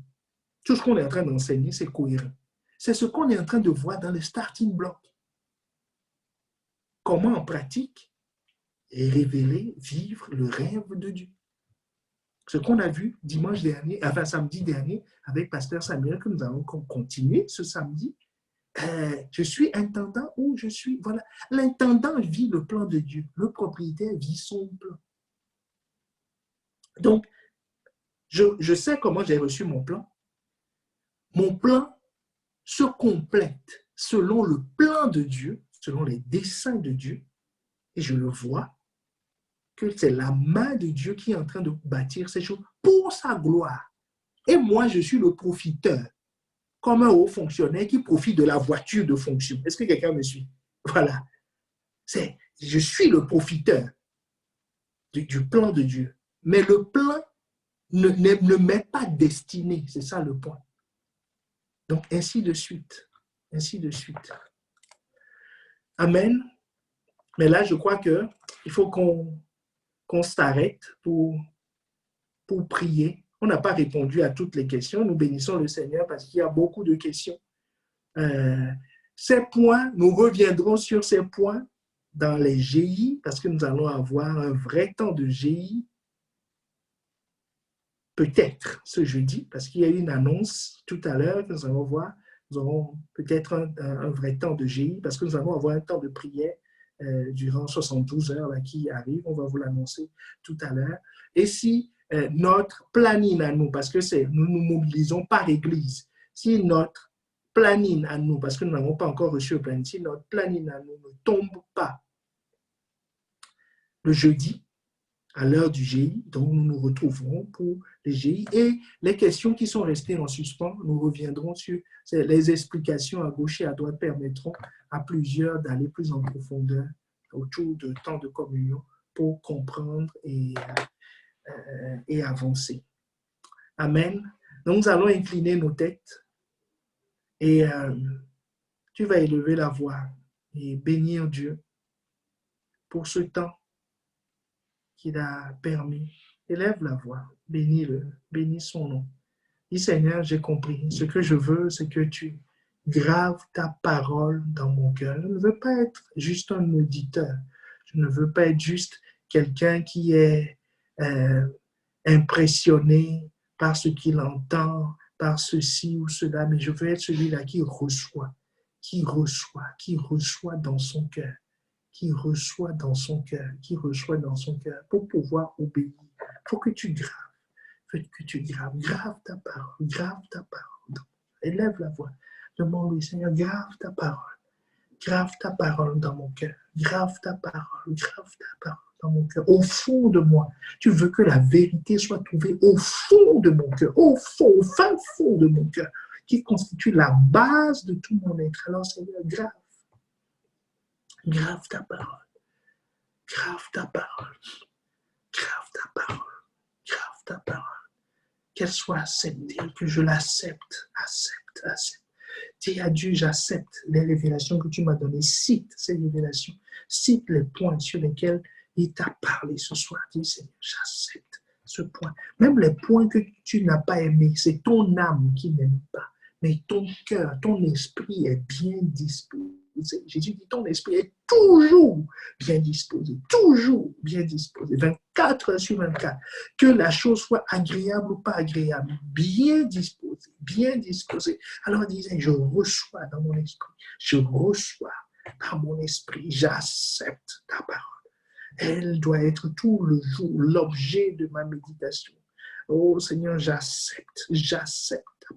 Tout ce qu'on est en train d'enseigner, c'est cohérent. C'est ce qu'on est en train de voir dans les starting blocks. Comment en pratique révéler, vivre le rêve de Dieu. Ce qu'on a vu dimanche dernier, enfin samedi dernier, avec Pasteur Samuel, que nous allons continuer ce samedi. Je suis intendant ou je suis... Voilà. L'intendant vit le plan de Dieu. Le propriétaire vit son plan. Donc, je sais comment j'ai reçu mon plan. Mon plan se complète selon le plan de Dieu, selon les desseins de Dieu. Et je le vois que c'est la main de Dieu qui est en train de bâtir ces choses pour sa gloire. Et moi, je suis le profiteur, comme un haut fonctionnaire qui profite de la voiture de fonction. Est-ce que quelqu'un me suit? Voilà. Je suis le profiteur du plan de Dieu. Mais le plan ne m'est pas destiné. C'est ça le point. Donc, ainsi de suite. Ainsi de suite. Amen. Mais là, je crois qu'il faut qu'on s'arrête pour prier. On n'a pas répondu à toutes les questions. Nous bénissons le Seigneur parce qu'il y a beaucoup de questions. Ces points, nous reviendrons sur ces points dans les GI parce que nous allons avoir un vrai temps de GI. Peut-être ce jeudi, parce qu'il y a eu une annonce tout à l'heure que nous allons voir. Nous aurons peut-être un vrai temps de GI parce que nous allons avoir un temps de prière durant 72 heures là, qui arrive. On va vous l'annoncer tout à l'heure. Et si notre planning à nous, parce que nous nous mobilisons par église, si notre planning à nous, parce que nous n'avons pas encore reçu le planning, si notre planning à nous ne tombe pas le jeudi, à l'heure du GI, donc nous nous retrouverons pour les GI et les questions qui sont restées en suspens, nous reviendrons sur les explications à gauche et à droite permettront à plusieurs d'aller plus en profondeur autour de temps de communion pour comprendre et avancer. Amen. Donc nous allons incliner nos têtes et tu vas élever la voix et bénir Dieu pour ce temps qu'il a permis. Élève la voix, bénis-le, bénis son nom. Dis Seigneur, j'ai compris. Ce que je veux, c'est que tu graves ta parole dans mon cœur. Je ne veux pas être juste un auditeur. Je ne veux pas être juste quelqu'un qui est impressionné par ce qu'il entend, par ceci ou cela, mais je veux être celui-là qui reçoit dans son cœur. Qui reçoit dans son cœur, pour pouvoir obéir. Il faut que tu graves, grave ta parole. Élève la voix, demande-lui, Seigneur, grave ta parole dans mon cœur, grave ta parole dans mon cœur, au fond de moi. Tu veux que la vérité soit trouvée au fond de mon cœur, au fin fond de mon cœur, qui constitue la base de tout mon être. Alors, Seigneur, grave ta parole. Qu'elle soit acceptée, que je l'accepte. Accepte. Dis à Dieu, j'accepte les révélations que tu m'as données. Cite ces révélations. Cite les points sur lesquels il t'a parlé ce soir. Dis, Seigneur, j'accepte ce point. Même les points que tu n'as pas aimés, c'est ton âme qui n'aime pas. Mais ton cœur, ton esprit est bien disposé. Jésus dit, ton esprit est toujours bien disposé. 24 heures sur 24. Que la chose soit agréable ou pas agréable. Bien disposé. Alors, il disait, je reçois dans mon esprit. J'accepte ta parole. Elle doit être tout le jour l'objet de ma méditation. Oh Seigneur, j'accepte ta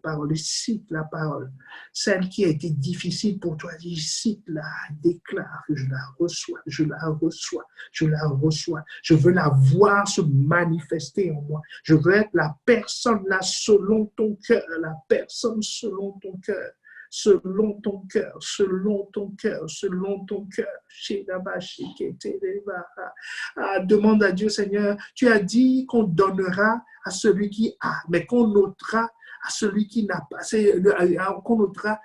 parole, cite la parole. Celle qui a été difficile pour toi, cite-la, déclare que je la reçois. Je veux la voir se manifester en moi. Je veux être la personne là selon ton cœur, selon ton cœur. Demande à Dieu, Seigneur, tu as dit qu'on donnera à celui qui a, mais qu'on ôtera à celui qui n'a pas. Qu'on ôtera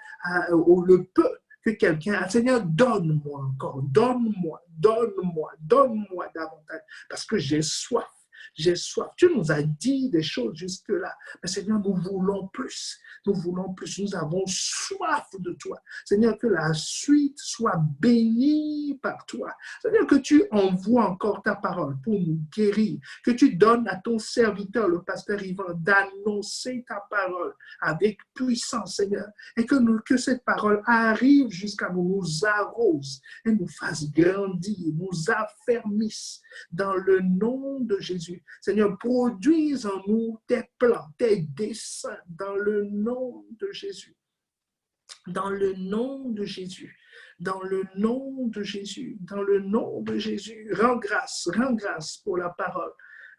le peu que quelqu'un, Seigneur, donne-moi encore, donne-moi, donne-moi, donne-moi davantage, parce que j'ai soif. J'ai soif. Tu nous as dit des choses jusque-là. Mais Seigneur, nous voulons plus. Nous voulons plus. Nous avons soif de toi. Seigneur, que la suite soit bénie par toi. Seigneur, que tu envoies encore ta parole pour nous guérir. Que tu donnes à ton serviteur, le pasteur Yvan, d'annoncer ta parole avec puissance, Seigneur. Et que cette parole arrive jusqu'à nous, nous arrose et nous fasse grandir, nous affermisse dans le nom de Jésus. Seigneur, produise en nous tes plans, tes desseins dans le nom de Jésus. Dans le nom de Jésus. Dans le nom de Jésus. Dans le nom de Jésus. Rends grâce pour la parole.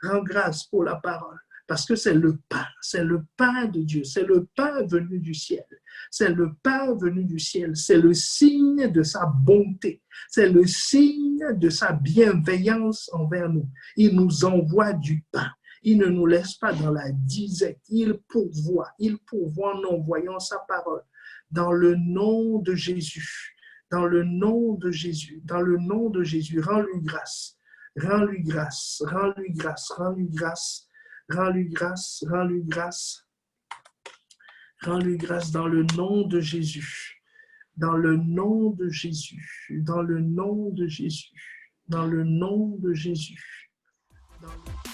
Rends grâce pour la parole. Parce que c'est le pain de Dieu, c'est le pain venu du ciel, c'est le pain venu du ciel, c'est le signe de sa bonté, c'est le signe de sa bienveillance envers nous. Il nous envoie du pain, il ne nous laisse pas dans la disette, il pourvoit en envoyant sa parole. Dans le nom de Jésus, dans le nom de Jésus, dans le nom de Jésus, rends-lui grâce, rends-lui grâce, rends-lui grâce, rends-lui grâce. Rends-lui grâce, rends-lui grâce, rends-lui grâce dans le nom de Jésus, dans le nom de Jésus, dans le nom de Jésus, dans le nom de Jésus. Dans le...